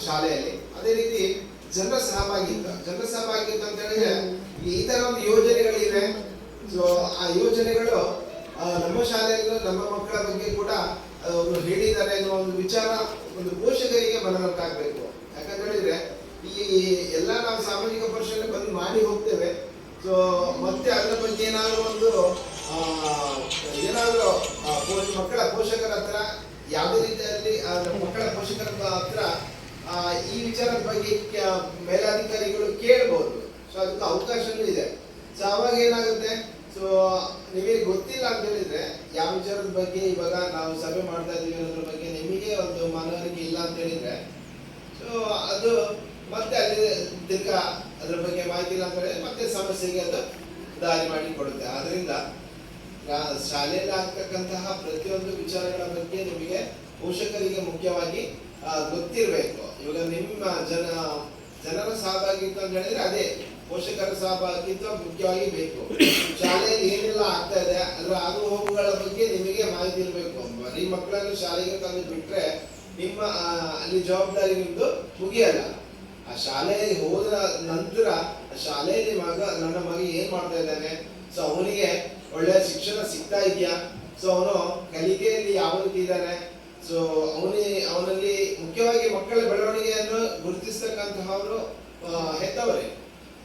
ಶಾಲೆಯಲ್ಲಿ. ಅದೇ ರೀತಿ ಜನರ ಸಹಭಾಗಿತ್ವ ಅಂತ ಹೇಳಿದ್ರೆ, ಈ ತರ ಒಂದು ಯೋಜನೆಗಳಿವೆ. ಸೊ ಆ ಯೋಜನೆಗಳು ನಮ್ಮ ಶಾಲೆಯಲ್ಲೂ ನಮ್ಮ ಮಕ್ಕಳ ಬಗ್ಗೆ ಕೂಡ ಹೇಳಿದ್ದಾರೆ ಅನ್ನೋ ಒಂದು ವಿಚಾರ ಒಂದು ಪೋಷಕರಿಗೆ ಮನವರಿಕೆಯಾಗಬೇಕು. ಯಾಕಂತ ಹೇಳಿದ್ರೆ ಈ ಎಲ್ಲ ನಾವು ಸಾಮಾಜಿಕ ಪರಿಶೀಲನೆ ಬಂದು ಮಾಡಿ ಹೋಗ್ತೇವೆ. ಸೊ ಮತ್ತೆ ಅದರ ಬಗ್ಗೆ ಏನಾದರೂ ಮಕ್ಕಳ ಪೋಷಕರ ಹತ್ರ ಯಾವುದೇ ರೀತಿಯಲ್ಲಿ ಮಕ್ಕಳ ಪೋಷಕರ ಹತ್ರ ಈ ವಿಚಾರದ ಬಗ್ಗೆ ಮೇಲಾಧಿಕಾರಿಗಳು ಕೇಳಬಹುದು. ಸೊ ಅದಕ್ಕೆ ಅವಕಾಶನೂ ಇದೆ. ಸೊ ಅವಾಗ ಏನಾಗುತ್ತೆ, ಸೊ ನಿಮಗೆ ಗೊತ್ತಿಲ್ಲ ಅಂತ ಹೇಳಿದ್ರೆ ಯಾವ ವಿಚಾರದ ಬಗ್ಗೆ ಇವಾಗ ನಾವು ಸಭೆ ಮಾಡ್ತಾ ಇದೀವಿ ಅನ್ನೋದ್ರ ಬಗ್ಗೆ ನಿಮಗೆ ಒಂದು ಮನವರಿಕೆ ಇಲ್ಲ ಅಂತ ಹೇಳಿದ್ರೆ, ಸೊ ಅದು ಮತ್ತೆ ಅಲ್ಲಿ ತಿರ್ಗಾ ಅದ್ರ ಬಗ್ಗೆ ಮಾಹಿತಿ ಇಲ್ಲ ಅಂತ ಹೇಳಿದ್ರೆ ಮತ್ತೆ ಸಮಸ್ಯೆಗೆ ಅದು ದಾರಿ ಮಾಡಿ ಕೊಡುತ್ತೆ. ಆದ್ರಿಂದ ಶಾಲೆಯಲ್ಲಿ ಆಗ್ತಕ್ಕಂತಹ ಪ್ರತಿಯೊಂದು ವಿಚಾರಗಳ ಬಗ್ಗೆ ನಿಮಗೆ ಪೋಷಕರಿಗೆ ಮುಖ್ಯವಾಗಿ ಗೊತ್ತಿರಬೇಕು. ಇವಾಗ ನಿಮ್ಮ ಜನರ ಸಹಭಾಗಿತ್ವ ಅಂತ ಹೇಳಿದ್ರೆ ಅದೇ ಪೋಷಕರ ಸಹಭಾಗಿತ್ವ ಮುಖ್ಯವಾಗಿ ಬೇಕು. ಶಾಲೆಯಲ್ಲಿ ಏನೆಲ್ಲ ಆಗ್ತಾ ಇದೆ ಅದರ ಆಗು ಹೋಗುಗಳ ಬಗ್ಗೆ ನಿಮಗೆ ಮಾಹಿತಿ ಇರಬೇಕು. ಬರೀ ಮಕ್ಕಳನ್ನು ಶಾಲೆಗೆ ತಂದು ಬಿಟ್ರೆ ನಿಮ್ಮ ಅಲ್ಲಿ ಜವಾಬ್ದಾರಿ ನಿಮ್ದು ಮುಗಿಯಲ್ಲ. ಆ ಶಾಲೆಯಲ್ಲಿ ಹೋದ ನಂತರ ಶಾಲೆಯಲ್ಲಿ ನನ್ನ ಮಗ ಏನ್ ಮಾಡ್ತಾ ಇದ್ದಾನೆ, ಸೊ ಅವನಿಗೆ ಒಳ್ಳೆಯ ಶಿಕ್ಷಣ ಸಿಗ್ತಾ ಇದೆಯಾ, ಸೊ ಅವನು ಕಲಿಕೆಯಲ್ಲಿ ಯಾವ ರೀತಿ ಇದ್ದಾನೆ, ಸೊ ಅವನಲ್ಲಿ ಮುಖ್ಯವಾಗಿ ಮಕ್ಕಳ ಬೆಳವಣಿಗೆಯನ್ನು ಗುರುತಿಸ್ತಕ್ಕಂತಹವರು ಹೆತ್ತವರೇ.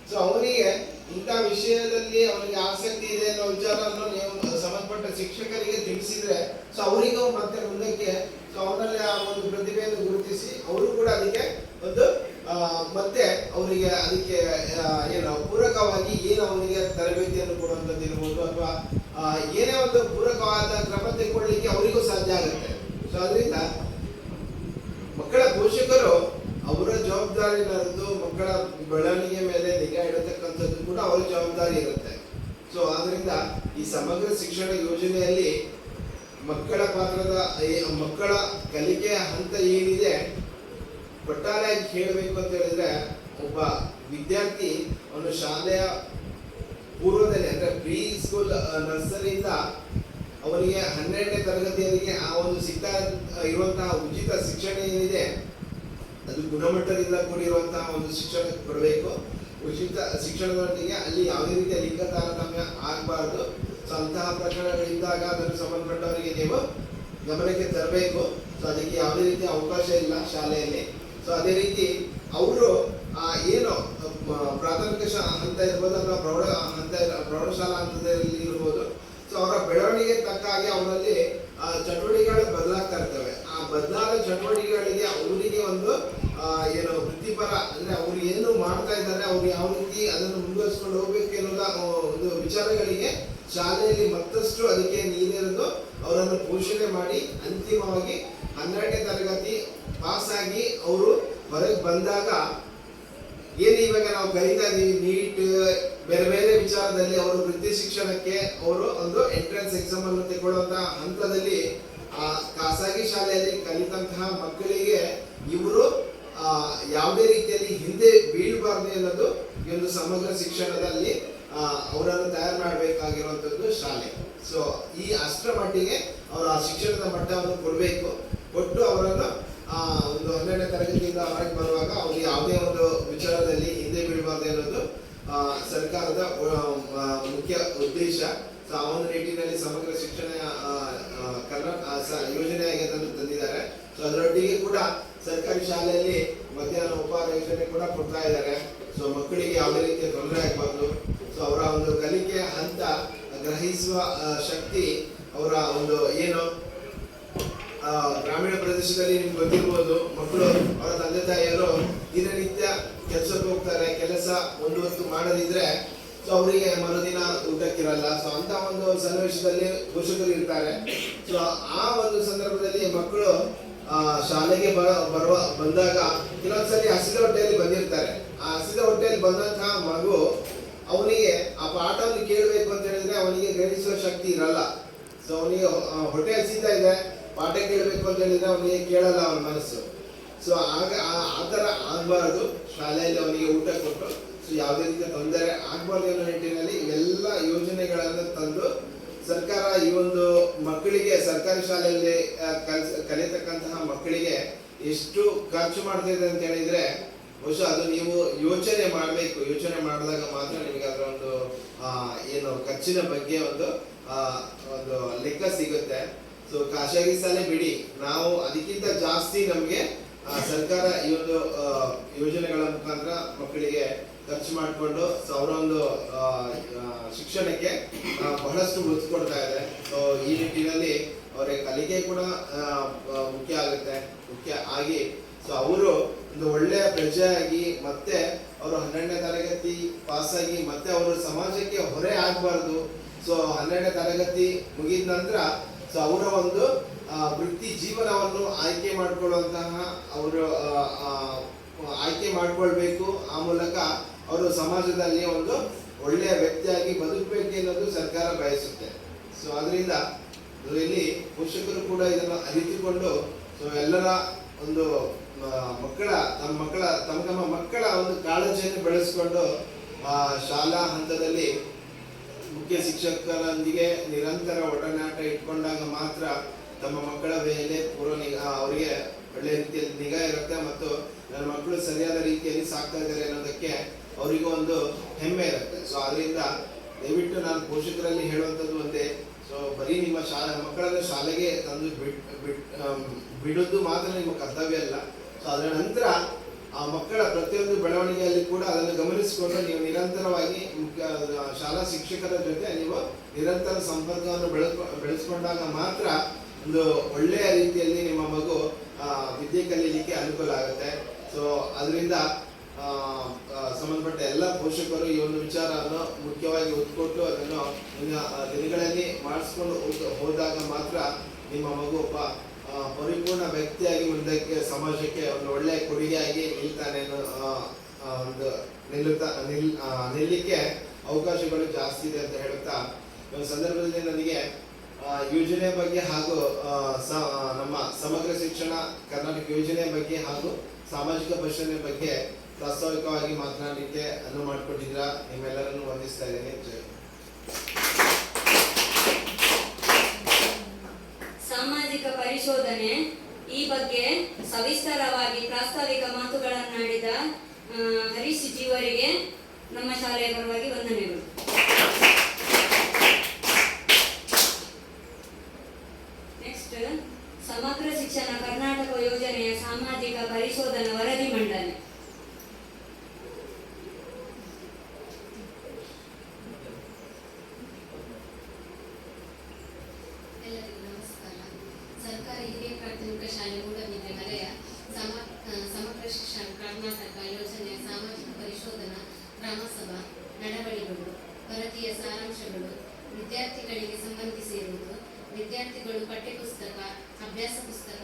ಸೊ ಅವನಿಗೆ ಇಂಥ ವಿಷಯದಲ್ಲಿ ಅವನಿಗೆ ಆಸಕ್ತಿ ಇದೆ ಅನ್ನೋ ವಿಚಾರವನ್ನು ನೀವು ಸಂಬಂಧಪಟ್ಟ ಶಿಕ್ಷಕರಿಗೆ ತಿಳಿಸಿದ್ರೆ, ಸೊ ಅವರಿಗೂ ಮತ್ತೆ ಮುಂದಕ್ಕೆ ಸೊ ಅವನಲ್ಲಿ ಆ ಒಂದು ಪ್ರತಿಭೆಯನ್ನು ಗುರುತಿಸಿ ಅವರು ಕೂಡ ಅದಕ್ಕೆ ಒಂದು ಮತ್ತೆ ಅವರಿಗೆ ಅದಕ್ಕೆ ಪೂರಕವಾಗಿ ಏನು ಅವನಿಗೆ ತರಬೇತಿಯನ್ನು ಕೊಡುವಂಥದ್ದು ಇರ್ಬೋದು, ಅಥವಾ ಏನೇ ಒಂದು ಪೂರಕವಾದ ಕ್ರಮ ತೆಗೆದುಕೊಳ್ಳಿಕ್ಕೆ ಅವರಿಗೂ ಸಾಧ್ಯ ಆಗುತ್ತೆ. ಸೊ ಅದರಿಂದ ಮಕ್ಕಳ ಪೋಷಕರು ಅವರ ಜವಾಬ್ದಾರಿನದ್ದು ಮಕ್ಕಳ ಬೆಳವಣಿಗೆ ಮೇಲೆ ನಿಗಾ ಇಡತಕ್ಕಂಥದ್ದು ಕೂಡ ಅವರ ಜವಾಬ್ದಾರಿ ಇರುತ್ತೆ. ಸೊ ಆದ್ರಿಂದ ಈ ಸಮಗ್ರ ಶಿಕ್ಷಣ ಯೋಜನೆಯಲ್ಲಿ ಮಕ್ಕಳ ಪಾತ್ರದ ಮಕ್ಕಳ ಕಲಿಕೆಯ ಹಂತ ಏನಿದೆ ಒಟ್ಟಾರೆಯಾಗಿ ಹೇಳಬೇಕು ಅಂತ ಹೇಳಿದ್ರೆ, ಒಬ್ಬ ವಿದ್ಯಾರ್ಥಿ ಅವನು ಶಾಲೆಯ ಪೂರ್ವದಲ್ಲಿ ಅಂದ್ರೆ ಪ್ರೀ ಸ್ಕೂಲ್ ನರ್ಸರಿಯಿಂದ ಅವನಿಗೆ 12ನೇ ತರಗತಿಯವರೆಗೆ ಆ ಒಂದು ಸಿಗ್ತಾ ಇರುವಂತಹ ಉಚಿತ ಶಿಕ್ಷಣ ಏನಿದೆ ಅದು ಗುಣಮಟ್ಟದಿಂದ ಕೂಡಿರುವಂತಹ ಒಂದು ಶಿಕ್ಷಣ ಕೊಡಬೇಕು. ಉಚಿತ ಶಿಕ್ಷಣದೊಂದಿಗೆ ಅಲ್ಲಿ ಯಾವುದೇ ರೀತಿಯ ಲಿಂಗ ತಾರತಮ್ಯ ಆಗಬಾರ್ದು. ಸೊ ಅಂತಹ ಪ್ರಕರಣಗಳಿದ್ದಾಗ ಅದನ್ನು ಸಂಬಂಧಪಟ್ಟವರಿಗೆ ನೀವು ಗಮನಕ್ಕೆ ತರಬೇಕು. ಸೊ ಅದಕ್ಕೆ ಯಾವುದೇ ರೀತಿಯ ಅವಕಾಶ ಇಲ್ಲ ಶಾಲೆಯಲ್ಲಿ. ಸೊ ಅದೇ ರೀತಿ ಅವರು ಏನು ಪ್ರಾಥಮಿಕ ಹಂತ ಇರ್ಬೋದು ಅಥವಾ ಪ್ರೌಢಶಾಲಾ ಹಂತದಲ್ಲಿ ಇರ್ಬೋದು, ಸೊ ಅವರ ಬೆಳವಣಿಗೆ ತಕ್ಕ ಹಾಗೆ ಅವರಲ್ಲಿ ಚಟುವಟಿಕೆಗಳು ಬದಲಾಗ್ತಾ ಇರ್ತವೆ. ಆ ಬದಲಾದ ಚಟುವಟಿಕೆಗಳಿಗೆ ಅವರಿಗೆ ಒಂದು ವೃತ್ತಿಪರ ಅಂದ್ರೆ ಅವ್ರು ಏನು ಮಾಡ್ತಾ ಇದ್ದಾರೆ, ಅವ್ರು ಯಾವ ರೀತಿ ಅದನ್ನು ಮುಂದುವರಿಸಿಕೊಂಡು ಹೋಗ್ಬೇಕು ಅನ್ನೋದ ಒಂದು ವಿಚಾರಗಳಿಗೆ ಶಾಲೆಯಲ್ಲಿ ಮತ್ತಷ್ಟು ಅದಕ್ಕೆ ನೀರೆರೆದು ಅವರನ್ನು ಪೋಷಣೆ ಮಾಡಿ ಅಂತಿಮವಾಗಿ 12ನೇ ತರಗತಿ ಪಾಸ್ ಆಗಿ ಅವರು ಹೊರಗೆ ಬಂದಾಗ ಏನು ಇವಾಗ ನಾವು ಕಲಿತಾ ಇದೀವಿ ನೀಟ್ ಬೇರೆ ಬೇರೆ ವಿಚಾರದಲ್ಲಿ ಅವರು ವೃತ್ತಿ ಶಿಕ್ಷಣಕ್ಕೆ ಅವರು ಒಂದು ಎಂಟ್ರೆನ್ಸ್ ಎಕ್ಸಾಮ್ ಅನ್ನು ತೆಗೊಳ್ಳುವಂತಹ ಹಂತದಲ್ಲಿ ಆ ಖಾಸಗಿ ಶಾಲೆಯಲ್ಲಿ ಕಲಿತಂತಹ ಮಕ್ಕಳಿಗೆ ಇವರು ಯಾವುದೇ ರೀತಿಯಲ್ಲಿ ಹಿಂದೆ ಬೀಳಬಾರ್ದು ಅನ್ನೋದು ಈ ಒಂದು ಸಮಗ್ರ ಶಿಕ್ಷಣದಲ್ಲಿ ಅವರನ್ನು ತಯಾರು ಮಾಡಬೇಕಾಗಿರುವಂಥದ್ದು ಶಾಲೆ. ಸೊ ಈ ಅಷ್ಟರ ಮಟ್ಟಿಗೆ ಅವರು ಆ ಶಿಕ್ಷಣದ ಮಟ್ಟವನ್ನು ಕೊಡಬೇಕು. ಕೊಟ್ಟು ಅವರನ್ನು ಒಂದು 12ನೇ ತರಗತಿಯಿಂದ ಹೊರಗೆ ಬರುವಾಗ ಅವ್ರಿಗೆ ಯಾವುದೇ ಒಂದು ವಿಚಾರದಲ್ಲಿ ಹಿಂದೆ ಬೀಳಬಾರ್ದು ಅನ್ನೋದು ಸರ್ಕಾರದ ಮುಖ್ಯ ಉದ್ದೇಶ. ಸೊ ಆ ಒಂದು ನಿಟ್ಟಿನಲ್ಲಿ ಸಮಗ್ರ ಶಿಕ್ಷಣ ಯೋಜನೆಯಾಗಿ ಅದನ್ನು ತಂದಿದ್ದಾರೆ. ಸೊ ಅದರೊಟ್ಟಿಗೆ ಕೂಡ ಸರ್ಕಾರಿ ಶಾಲೆಯಲ್ಲಿ ಮಧ್ಯಾಹ್ನ ಉಪಹಾರ ಯೋಜನೆ ಕೂಡ ಕೊಡ್ತಾ ಇದ್ದಾರೆ. ಸೊ ಮಕ್ಕಳಿಗೆ ಯಾವುದೇ ರೀತಿಯ ತೊಂದರೆ ಆಗಬಾರ್ದು. ಸೊ ಅವರ ಒಂದು ಕಲಿಕೆ ಹಂತ ಗ್ರಹಿಸುವ ಶಕ್ತಿ ಅವರ ಒಂದು ಏನು ಗ್ರಾಮೀಣ ಪ್ರದೇಶದಲ್ಲಿ ನಿಮ್ಗೆ ಗೊತ್ತಿರ್ಬೋದು, ಮಕ್ಕಳು ಅವರ ತಂದೆ ತಾಯಿಯರು ದಿನನಿತ್ಯ ಕೆಲಸಕ್ಕೆ ಹೋಗ್ತಾರೆ. ಕೆಲಸ ಒಂದು ಹೊತ್ತು ಮಾಡದಿದ್ರೆ ಸೊ ಅವರಿಗೆ ಮರುದಿನ ಊಟಕ್ಕಿರಲ್ಲ. ಸೊ ಅಂತ ಒಂದು ಸನ್ನಿವೇಶದಲ್ಲಿ ಪೋಷಕರು ಇರ್ತಾರೆ. ಸೊ ಆ ಒಂದು ಸಂದರ್ಭದಲ್ಲಿ ಮಕ್ಕಳು ಶಾಲೆಗೆ ಬಂದಾಗ ಕೆಲವೊಂದ್ಸಲಿ ಹಸಿದ ಹೊಟ್ಟೆಯಲ್ಲಿ ಬಂದಿರ್ತಾರೆ. ಆ ಹಸಿದ ಹೊಟ್ಟೆಯಲ್ಲಿ ಬಂದಂತಹ ಮಗು ಅವನಿಗೆ ಆ ಪಾಠವನ್ನು ಕೇಳಬೇಕು ಅಂತ ಹೇಳಿದ್ರೆ ಅವನಿಗೆ ಗ್ರಹಿಸುವ ಶಕ್ತಿ ಇರಲ್ಲ. ಸೊ ಅವನಿಗೆ ಹೊಟ್ಟೆ ಹಸಿತಾ ಇದೆ, ಪಾಠ ಕೇಳಬೇಕು ಅಂತ ಹೇಳಿದ್ರೆ ಅವನಿಗೆ ಕೇಳಲ್ಲ ಅವನ ಮನಸ್ಸು. ಸೊ ಆಗ ಆ ಥರ ಆಗಬಾರ್ದು. ಶಾಲೆಯಲ್ಲಿ ಅವನಿಗೆ ಊಟ ಕೊಟ್ಟು ಸೊ ಯಾವುದೇ ರೀತಿಯ ತೊಂದರೆ ಆಗಬಾರ್ದು ಅನ್ನೋ ನಿಟ್ಟಿನಲ್ಲಿ ಎಲ್ಲ ಯೋಜನೆಗಳನ್ನು ತಂದು ಸರ್ಕಾರ ಈ ಒಂದು ಮಕ್ಕಳಿಗೆ ಸರ್ಕಾರಿ ಶಾಲೆಯಲ್ಲಿ ಕಲಿಯತಕ್ಕಂತಹ ಮಕ್ಕಳಿಗೆ ಎಷ್ಟು ಖರ್ಚು ಮಾಡ್ತಾ ಇದೆ ಅಂತ ಹೇಳಿದ್ರೆ ಬಹುಶಃ ಅದು ನೀವು ಯೋಚನೆ ಮಾಡಬೇಕು. ಯೋಚನೆ ಮಾಡಿದಾಗ ಮಾತ್ರ ನಿಮಗೆ ಅದರ ಒಂದು ಏನು ಖರ್ಚಿನ ಬಗ್ಗೆ ಒಂದು ಲೆಕ್ಕ ಸಿಗುತ್ತೆ. ಸೊ ಖಾಸಗಿ ಶಾಲೆ ಬಿಡಿ, ನಾವು ಅದಕ್ಕಿಂತ ಜಾಸ್ತಿ ನಮಗೆ ಸರ್ಕಾರ ಈ ಒಂದು ಯೋಜನೆಗಳ ಮುಖಾಂತರ ಮಕ್ಕಳಿಗೆ ಖರ್ಚು ಮಾಡಿಕೊಂಡು ಸೊ ಅವರ ಒಂದು ಶಿಕ್ಷಣಕ್ಕೆ ಬಹಳಷ್ಟು ಒತ್ತು ಕೊಡ್ತಾ ಇದೆ. ಸೊ ಈ ನಿಟ್ಟಿನಲ್ಲಿ ಅವರ ಕಲಿಕೆ ಕೂಡ ಮುಖ್ಯ ಆಗುತ್ತೆ. ಮುಖ್ಯ ಆಗಿ ಸೊ ಅವರು ಒಂದು ಒಳ್ಳೆಯ ಪ್ರಜೆಯಾಗಿ ಮತ್ತೆ ಅವರು 12ನೇ ತರಗತಿ ಪಾಸಾಗಿ ಮತ್ತೆ ಅವರು ಸಮಾಜಕ್ಕೆ ಹೊರೆ ಆಗಬಾರ್ದು. ಸೊ 12ನೇ ತರಗತಿ ಮುಗಿದ ನಂತರ ಸೊ ಅವರ ಒಂದು ವೃತ್ತಿ ಜೀವನವನ್ನು ಆಯ್ಕೆ ಮಾಡಿಕೊಳ್ಳುವಂತಹ ಅವರು ಆಯ್ಕೆ ಮಾಡಿಕೊಳ್ಬೇಕು. ಆ ಮೂಲಕ ಅವರು ಸಮಾಜದಲ್ಲಿ ಒಂದು ಒಳ್ಳೆಯ ವ್ಯಕ್ತಿಯಾಗಿ ಬದುಕಬೇಕು ಅನ್ನೋದು ಸರ್ಕಾರ ಬಯಸುತ್ತೆ. ಸೊ ಅದರಿಂದ ಇಲ್ಲಿ ಪೋಷಕರು ಕೂಡ ಇದನ್ನು ಅರಿತುಕೊಂಡು ಸೊ ಎಲ್ಲರ ಒಂದು ತಮ್ಮ ಮಕ್ಕಳ ಒಂದು ಕಾಳಜಿಯನ್ನು ಬೆಳೆಸಿಕೊಂಡು ಶಾಲಾ ಹಂತದಲ್ಲಿ ಮುಖ್ಯ ಶಿಕ್ಷಕರೊಂದಿಗೆ ನಿರಂತರ ಒಡನಾಟ ಇಟ್ಕೊಂಡಾಗ ಮಾತ್ರ ತಮ್ಮ ಮಕ್ಕಳ ಮೇಲೆ ಪೂರ್ವ ಅವರಿಗೆ ಒಳ್ಳೆಯ ರೀತಿಯಲ್ಲಿ ನಿಗಾ ಇರುತ್ತೆ ಮತ್ತು ನನ್ನ ಮಕ್ಕಳು ಸರಿಯಾದ ರೀತಿಯಲ್ಲಿ ಸಾಕ್ತಾ ಇದ್ದಾರೆ ಅನ್ನೋದಕ್ಕೆ ಅವರಿಗೂ ಒಂದು ಹೆಮ್ಮೆ ಇರುತ್ತೆ. ಸೊ ಅದರಿಂದ ದಯವಿಟ್ಟು ನಾನು ಪೋಷಕರಲ್ಲಿ ಹೇಳುವಂಥದ್ದು ಒಂದೇ, ಸೊ ಬರೀ ನಿಮ್ಮ ಮಕ್ಕಳನ್ನು ಶಾಲೆಗೆ ತಂದು ಬಿಡೋದು ಮಾತ್ರ ನಿಮ್ಮ ಕರ್ತವ್ಯ ಅಲ್ಲ. ಸೊ ಅದರ ನಂತರ ಆ ಮಕ್ಕಳ ಪ್ರತಿಯೊಂದು ಬೆಳವಣಿಗೆಯಲ್ಲಿ ಕೂಡ ಅದನ್ನು ಗಮನಿಸಿಕೊಂಡು ನೀವು ನಿರಂತರವಾಗಿ ಶಾಲಾ ಶಿಕ್ಷಕರ ಜೊತೆ ನೀವು ನಿರಂತರ ಸಂಪರ್ಕವನ್ನು ಬೆಳೆಸ್ಕೊಂಡಾಗ ಮಾತ್ರ ಒಂದು ಒಳ್ಳೆಯ ರೀತಿಯಲ್ಲಿ ನಿಮ್ಮ ಮಗು ವಿದ್ಯೆ ಕಲೀಲಿಕ್ಕೆ ಅನುಕೂಲ ಆಗುತ್ತೆ. ಸೊ ಅದರಿಂದ ಸಂಬಂಧಪಟ್ಟ ಎಲ್ಲ ಪೋಷಕರು ಈ ಒಂದು ವಿಚಾರವನ್ನು ಮುಖ್ಯವಾಗಿ ಒತ್ತು ಕೊಟ್ಟು ಅದನ್ನು ದಿನಗಳಲ್ಲಿ ಮಾಡಿಸ್ಕೊಂಡು ಹೋದಾಗ ಮಾತ್ರ ನಿಮ್ಮ ಮಗು ಒಬ್ಬ ಪರಿಪೂರ್ಣ ವ್ಯಕ್ತಿಯಾಗಿ ಮುಂದಕ್ಕೆ ಸಮಾಜಕ್ಕೆ ಒಂದು ಒಳ್ಳೆಯ ಕೊಡುಗೆಯಾಗಿ ನಿಲ್ತಾನೆ ಒಂದು ನಿಲ್ಲಕ್ಕೆ ಅವಕಾಶಗಳು ಜಾಸ್ತಿ ಇದೆ ಅಂತ ಹೇಳುತ್ತಾ ಒಂದು ಸಂದರ್ಭದಲ್ಲಿ ನನಗೆ ಯೋಜನೆ ಬಗ್ಗೆ ಹಾಗೂ ನಮ್ಮ ಸಮಗ್ರ ಶಿಕ್ಷಣ ಕರ್ನಾಟಕ ಯೋಜನೆ ಬಗ್ಗೆ ಹಾಗೂ ಸಾಮಾಜಿಕ ಪರಿಶೀಲನೆ ಬಗ್ಗೆ ಪ್ರಾಸ್ತಾವಿಕವಾಗಿ ಮಾತನಾಡಲಿಕ್ಕೆ ಅನುವು ಮಾಡಿಕೊಟ್ಟಿದ್ದೀರಾ. ನಿಮ್ಮೆಲ್ಲರನ್ನು ವಂದಿಸ್ತಾ ಇದ್ದೇನೆ. ಜೈ. ಸಾಮಾಜಿಕ ಪರಿಶೋಧನೆ ಈ ಬಗ್ಗೆ ಸವಿಸ್ತರವಾಗಿ ಪ್ರಾಸ್ತಾವಿಕ ಮಾತುಗಳನ್ನಾಡಿದ ಹರೀಶ್ ಜೀವರಿಗೆ ನಮ್ಮ ಶಾಲೆಯ ಪರವಾಗಿ ವಂದನೆಗಳು. ನೆಕ್ಸ್ಟ್, ಸಮಗ್ರ ಶಿಕ್ಷಣ ಕರ್ನಾಟಕ ಯೋಜನೆಯ ಸಾಮಾಜಿಕ ಪರಿಶೋಧನಾ ವರದಿ ಮಂಡನೆ. ಸರ್ಕಾರಿ ಹಿರಿಯ ಪ್ರಾಥಮಿಕ ಶಾಲೆ ಮೂಡಬಿದ್ರೆಮಲೆಯ ಸಮಗ್ರ ಶಿಕ್ಷಣ ಕರ್ನಾಟಕ ಯೋಜನೆಯ ಸಾಮಾಜಿಕ ಪರಿಶೋಧನಾ ಕ್ರಮಸಭಾ ನಡವಳಿಗಳು ವರದಿಯ ಸಾರಾಂಶಗಳು ವಿದ್ಯಾರ್ಥಿಗಳಿಗೆ ಸಂಬಂಧಿಸಿರುವುದು. ವಿದ್ಯಾರ್ಥಿಗಳು ಪಠ್ಯಪುಸ್ತಕ, ಅಭ್ಯಾಸ ಪುಸ್ತಕ,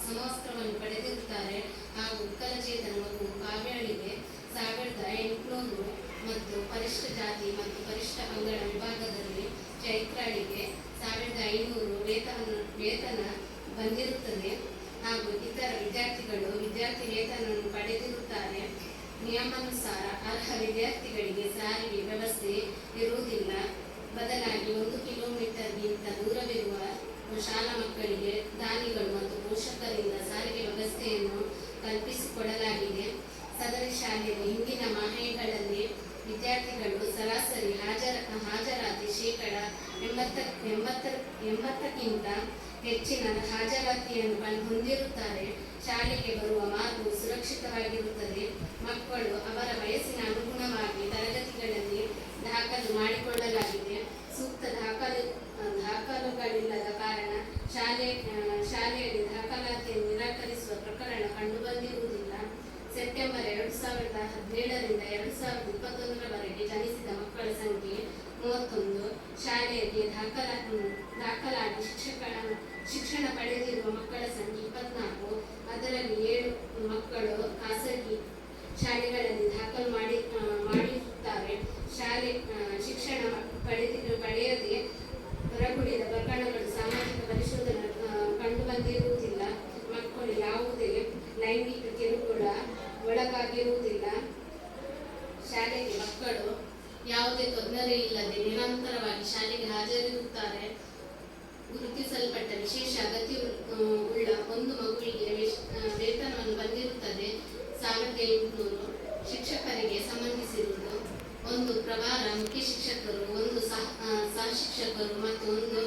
ಸಮವಸ್ತ್ರವನ್ನು ಪಡೆದಿರುತ್ತಾರೆ ಹಾಗೂ ವಿಕಲಚೇತನ ಮಗು ಕಾವ್ಯಾಳಿಗೆ 1800 ಮತ್ತು ಪರಿಶಿಷ್ಟ ಜಾತಿ ಮತ್ತು ಪರಿಶಿಷ್ಟ ಪಂಗಡ ವಿಭಾಗದಲ್ಲಿ ಚೈತ್ರಾಳಿಗೆ 1500 ವೇತನ ಬಂದಿರುತ್ತದೆ ಹಾಗೂ ಇತರ ವಿದ್ಯಾರ್ಥಿಗಳು ವಿದ್ಯಾರ್ಥಿ ನಿಯಮಾನುಸಾರ ಅರ್ಹ ವಿದ್ಯಾರ್ಥಿಗಳಿಗೆ ಸಾರಿಗೆ ವ್ಯವಸ್ಥೆ ಇರುವುದಿಲ್ಲ. ಬದಲಾಗಿ 1 ಕಿಲೋಮೀಟರ್ಗಿಂತ ದೂರವಿರುವ ಶಾಲಾ ಮಕ್ಕಳಿಗೆ ದಾನಿಗಳು ಮತ್ತು ಪೋಷಕರಿಂದ ಸಾರಿಗೆ ವ್ಯವಸ್ಥೆಯನ್ನು ಕಲ್ಪಿಸಿಕೊಡಲಾಗಿದೆ. ಸದರಿ ಶಾಲೆಯಲ್ಲಿ ಹಿಂದಿನ ಮಾಹೆಗಳಲ್ಲಿ ವಿದ್ಯಾರ್ಥಿಗಳು ಸರಾಸರಿ ಹಾಜರಾತಿ ಶೇಕಡ 80ಕ್ಕಿಂತ ಹೆಚ್ಚಿನ ಹಾಜರಾತಿಯನ್ನು ಹೊಂದಿರುತ್ತಾರೆ. ಶಾಲೆಗೆ ಬರುವ ಮಾರ್ಗವು ಸುರಕ್ಷಿತವಾಗಿರುತ್ತದೆ. ಮಕ್ಕಳು ಅವರ ವಯಸ್ಸಿನ ಅನುಗುಣವಾಗಿ ತರಗತಿಗಳಲ್ಲಿ ದಾಖಲು ಮಾಡಿಕೊಳ್ಳಲಾಗಿದೆ. ಸೂಕ್ತ ದಾಖಲುಗಳಿಲ್ಲದ ಕಾರಣ ಶಾಲೆಯಲ್ಲಿ ದಾಖಲಾತಿಯನ್ನು ನಿರಾಕರಿಸುವ ಪ್ರಕರಣ ಕಂಡುಬಂದಿರುವುದಿಲ್ಲ. ಸೆಪ್ಟೆಂಬರ್ 2017ರಿಂದ 2021ರವರೆಗೆ ಜನಿಸಿದ ಮಕ್ಕಳ ಸಂಖ್ಯೆ 31. ಶಾಲೆಯಲ್ಲಿ ದಾಖಲಾಗಿ ಶಿಕ್ಷಣ ಪಡೆದಿರುವ ಮಕ್ಕಳ ಸಂಖ್ಯೆ 24. ಅದರಲ್ಲಿ 7 ಮಕ್ಕಳು ಖಾಸಗಿ ಶಾಲೆಗಳಲ್ಲಿ ದಾಖಲು ಮಾಡಿರುತ್ತಾರೆ. ಶಾಲೆ ಶಿಕ್ಷಣ ಪಡೆಯದೆ ಹೊರಗುಳಿದ ಪ್ರಕರಣಗಳು ಸಾಮಾಜಿಕ ಪರಿಶೋಧನೆ ಕಂಡುಬಂದಿರುವುದಿಲ್ಲ. ಮಕ್ಕಳು ಯಾವುದೇ ಲೈಂಗಿಕ ಕಿರುಕುಳ ಒಳಗಾಗಿರುವುದಿಲ್ಲ. ಶಾಲೆಗೆ ಮಕ್ಕಳು ಯಾವುದೇ ತೊಂದರೆ ಇಲ್ಲದೆ ನಿರಂತರವಾಗಿ ಶಾಲೆಗೆ ಹಾಜರಿರುತ್ತಾರೆ. ಗುರುತಿಸಲ್ಪಟ್ಟ ವಿಶೇಷ ಅಗತ್ಯವುಳ್ಳ ಒಂದು ಮಗುವಿಗೆ ವೇತನವನ್ನು ಬಂದಿರುತ್ತದೆ 1800. ಶಿಕ್ಷಕರಿಗೆ ಸಂಬಂಧಿಸಿರುವುದು 1 ಪ್ರಭಾರ ಮುಖ್ಯ ಶಿಕ್ಷಕರು, 1 ಸಹ ಶಿಕ್ಷಕರು ಮತ್ತು 1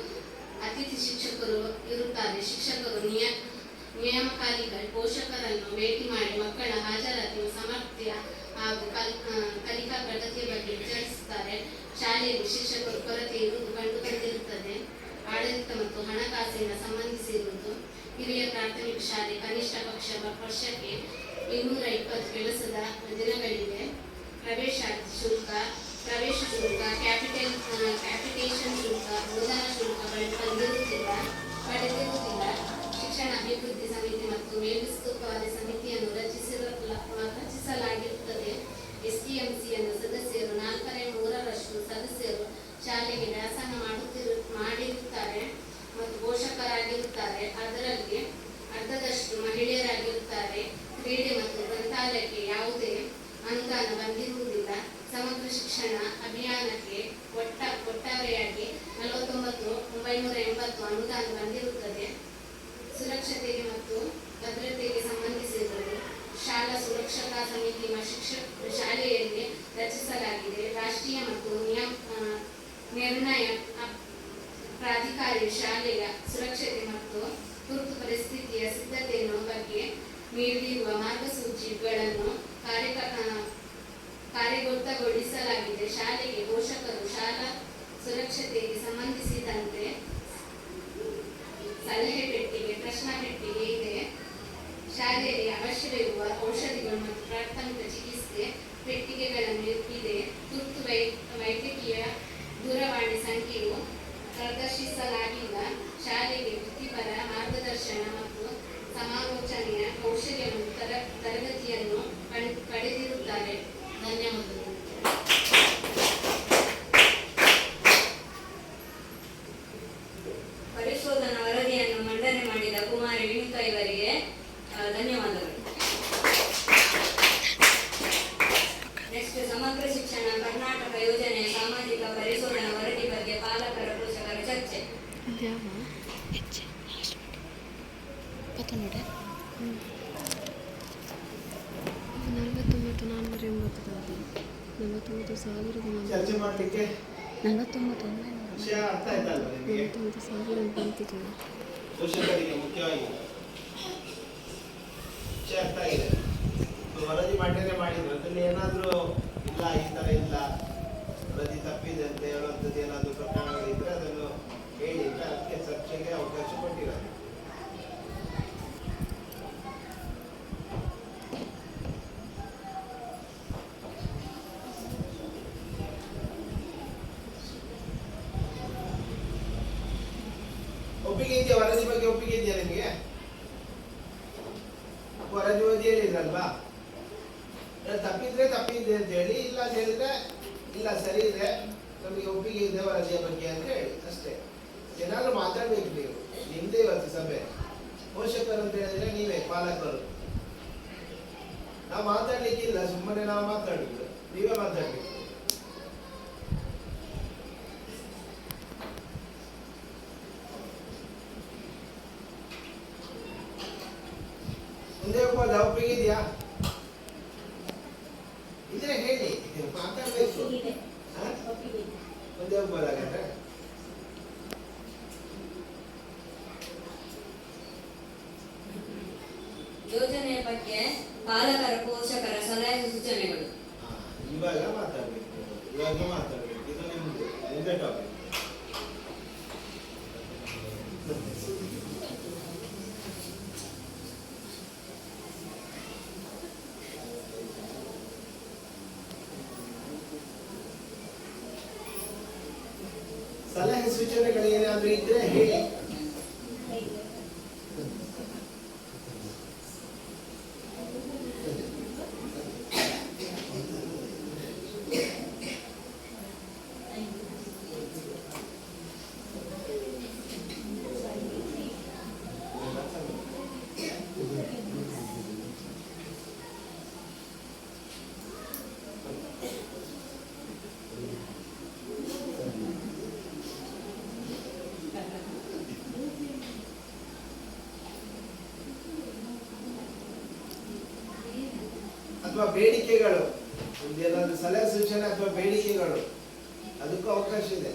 ಅತಿಥಿ ಶಿಕ್ಷಕರು ಇರುತ್ತಾರೆ. ಶಿಕ್ಷಕರು ನಿಯಮಕಾಲಿಕ ಪೋಷಕರನ್ನು ಭೇಟಿ ಮಾಡಿ ಮಕ್ಕಳ ಹಾಜರಾತಿ ಸಾಮರ್ಥ್ಯ ಹಾಗೂ ಕಲಿಕಾ ಪ್ರಗತಿಯ ಬಗ್ಗೆ ವಿಚಾರಿಸುತ್ತಾರೆ. ಶಾಲೆಯಲ್ಲಿ ಶಿಕ್ಷಕರು ಕೊರತೆ ಇರುವುದು ಕಂಡುಬಂದಿರುತ್ತದೆ. ಆಡಳಿತ ಮತ್ತು ಹಣಕಾಸಿನ ಸಂಬಂಧಿಸಿರುವುದು ಹಿರಿಯ ಪ್ರಾಥಮಿಕ ಶಾಲೆ ಕನಿಷ್ಠ ಪಕ್ಷ ವರ್ಷಕ್ಕೆ 220 ಕೆಲಸದ ದಿನಗಳಿವೆ. ಪ್ರವೇಶ ಶುಲ್ಕ, ಕ್ಯಾಪಿಟೇಷನ್ ಶುಲ್ಕ, ಬೋಧನಾ ಶುಲ್ಕ ಪಡೆದಿರುವುದಿಲ್ಲ. ಶಿಕ್ಷಣ ಅಭಿವೃದ್ಧಿ ಸಮಿತಿ ಮತ್ತು ಮೇಲ್ವಿಸ್ತುವಾರಿ ಸಮಿತಿಯನ್ನು ರಚಿಸಲಾಗಿರುತ್ತದೆ. STMCಯನ್ನು ಸದಸ್ಯರು 4/3 ಸದಸ್ಯರು ಶಾಲೆಗೆ ವ್ಯಾಸಂಗ ಮಾಡಿರುತ್ತಾರೆ ಮತ್ತು ಪೋಷಕರಾಗಿರುತ್ತಾರೆ. ಅದರಲ್ಲಿ ಅರ್ಧದಷ್ಟು ಮಹಿಳೆಯರಾಗಿರುತ್ತಾರೆ. ಕ್ರೀಡೆ ಮತ್ತು ಗ್ರಂಥಾಲಯಕ್ಕೆ ಯಾವುದೇ ಅನುದಾನ ಬಂದಿರುವುದಿಲ್ಲ. ಸಮಗ್ರ ಶಿಕ್ಷಣ ಅಭಿಯಾನಕ್ಕೆ ಒಟ್ಟಾರೆಯಾಗಿ 49,980 ಅನುದಾನ ಬಂದಿರುತ್ತದೆ. ಸುರಕ್ಷತೆಗೆ ಮತ್ತು ಭದ್ರತೆಗೆ ಸಂಬಂಧಿಸಿರುವುದು ಶಾಲಾ ಸುರಕ್ಷತಾ ಸಮಿತಿ ಶಾಲೆಯಲ್ಲಿ ರಚಿಸಲಾಗಿದೆ. ರಾಷ್ಟ್ರೀಯ ಮತ್ತು ನಿರ್ಣಯ ಪ್ರಾಧಿಕಾರಿ ಶಾಲೆಯ ಸುರಕ್ಷತೆ ಮತ್ತು ತುರ್ತು ಪರಿಸ್ಥಿತಿಯ ಸಿದ್ಧತೆಯನ್ನು ಬಗ್ಗೆ ನೀಡಿರುವ ಮಾರ್ಗಸೂಚಿಗಳನ್ನು ಕಾರ್ಯಗತಗೊಳಿಸಲಾಗಿದೆ. ಶಾಲೆಗೆ ಪೋಷಕರು ಶಾಲಾ ಸುರಕ್ಷತೆಗೆ ಸಂಬಂಧಿಸಿದಂತೆ ಸಲಹೆ ಪೆಟ್ಟಿಗೆ, ಪ್ರಶ್ನಾ ಪೆಟ್ಟಿಗೆ ಇದೆ. ಶಾಲೆಯಲ್ಲಿ ಅವಶ್ಯವಿರುವ ಔಷಧಿಗಳು ಮತ್ತು ಪ್ರಾಥಮಿಕ ಚಿಕಿತ್ಸೆ ಪೆಟ್ಟಿಗೆಗಳನ್ನು ಇದೆ. ತುರ್ತು ವೈದ್ಯಕೀಯ ದೂರವಾಣಿ ಸಂಖ್ಯೆಯು ಪ್ರದರ್ಶಿಸಲಾಗಿಲ್ಲ. ಶಾಲೆಗೆ ವೃತ್ತಿಪರ ಮಾರ್ಗದರ್ಶನ ಮತ್ತು ಸಮಾಲೋಚನೆಯ ಕೌಶಲ್ಯ ಮತ್ತು ತರಗತಿಯನ್ನು ಪಡೆದಿರುತ್ತಾರೆ. ಧನ್ಯವಾದಗಳು. ಪರಿಶೋಧನಾ ವರದಿಯನ್ನು ಮಂಡನೆ ಮಾಡಿದ ಕುಮಾರಿ ವಿನುತಾ ಇವರಿಗೆ ಧನ್ಯವಾದಗಳು. ನೆಕ್ಸ್ಟ್, ಸಮಗ್ರ ಶಿಕ್ಷಣ ಕರ್ನಾಟಕ ಯೋಜನೆಯ ಸಾಮಾಜಿಕ ಪರಿಶೋಧನಾ ವರದಿ ಬಗ್ಗೆ ಪಾಲಕರ ಪೋಷಕರ ಚರ್ಚೆ. ಚರ್ಚೆ ಮಾಡಲಿಕ್ಕೆ ವಿಷಯ ಅರ್ಥ ಆಯ್ತಲ್ವ ನಿಮಗೆ? ಪೋಷಕರಿಗೆ ಮುಖ್ಯವಾಗಿ ವಿಷಯ ಅರ್ಥ ಆಗಿದೆ. ವರದಿ ಮಾಡಿದ್ರೆ ಮಾಡಿದ್ರು ಅದರಲ್ಲಿ ಏನಾದರೂ ಇಲ್ಲ, ಈ ಥರ ಇಲ್ಲ, ವರದಿ ತಪ್ಪಿದೆ ಅಂತ ಹೇಳುವಂಥದ್ದು ಏನಾದರೂ ಪ್ರಕರಣಗಳಿದ್ರೆ ಅದನ್ನು ಹೇಳಿ, ಅದಕ್ಕೆ ಚರ್ಚೆಗೆ ಅವಕಾಶ ಕೊಟ್ಟಿರೋದು. ಒಪ್ಪಿಗೆ ಇದೆಯಾ? ವರದಿ ಬಗ್ಗೆ ಒಪ್ಪಿಗೆ ಇದೆಯಾ ನಿಮಗೆ? ವರದಿ ಓದಿ ಹೇಳಿದ್ರಲ್ವಾ, ತಪ್ಪಿದ್ರೆ ತಪ್ಪಿದೆ ಅಂತ ಹೇಳಿ, ಇಲ್ಲ ಅಂತ ಹೇಳಿದ್ರೆ ಇಲ್ಲ ಸರಿ ಇದೆ, ನಮಗೆ ಒಪ್ಪಿಗೆ ಇದೆ ವರದಿಯ ಬಗ್ಗೆ ಅಂತ ಹೇಳಿ ಅಷ್ಟೇ. ಏನಾದರೂ ಮಾತಾಡ್ಬೇಕು ನೀವು. ನಿಮ್ದೇ ಇವತ್ತು ಸಭೆ. ಪೋಷಕರು ಅಂತ ಹೇಳಿದ್ರೆ ನೀವೇ ಪಾಲಕರು. ನಾವು ಮಾತಾಡ್ಲಿಕ್ಕಿಲ್ಲ, ಸುಮ್ಮನೆ ನಾವು ಮಾತಾಡುದು, ನೀವೇ ಮಾತಾಡ್ಬೇಕು. ಮುಂದೆ ಹೋಗ್ಬೋದು, ಒಪ್ಪಿಗಿದ್ಯಾ? ಇದ್ರೆ ಹೇಳಿ, ಮಾತಾಡ್ಬೇಕು. ಮುಂದೆ ಹೋಗ್ಬೋದಾಗಂದ್ರೆ ಯೋಜನೆಯ ಬಗ್ಗೆ ಪಾಲಕರ ಪೋಷಕರ ಸಲಹೆ ಸೂಚನೆಗಳು. ಇವಾಗ ಮಾತಾಡ್ಬೇಕು, ಇದು ನಿಮ್ದು ಟಾಪಿಕ್. ಸಲಹೆ ಸೂಚನೆಗಳು ಏನಾದ್ರೂ ಇದ್ರೆ ಹೇಳಿ. ಅಥವಾ ಬೇಡಿಕೆಗಳು, ಏನಾದ್ರು ಸಲಹೆ ಸೂಚನೆ ಅಥವಾ ಬೇಡಿಕೆಗಳು, ಅದಕ್ಕೂ ಅವಕಾಶ ಇದೆ.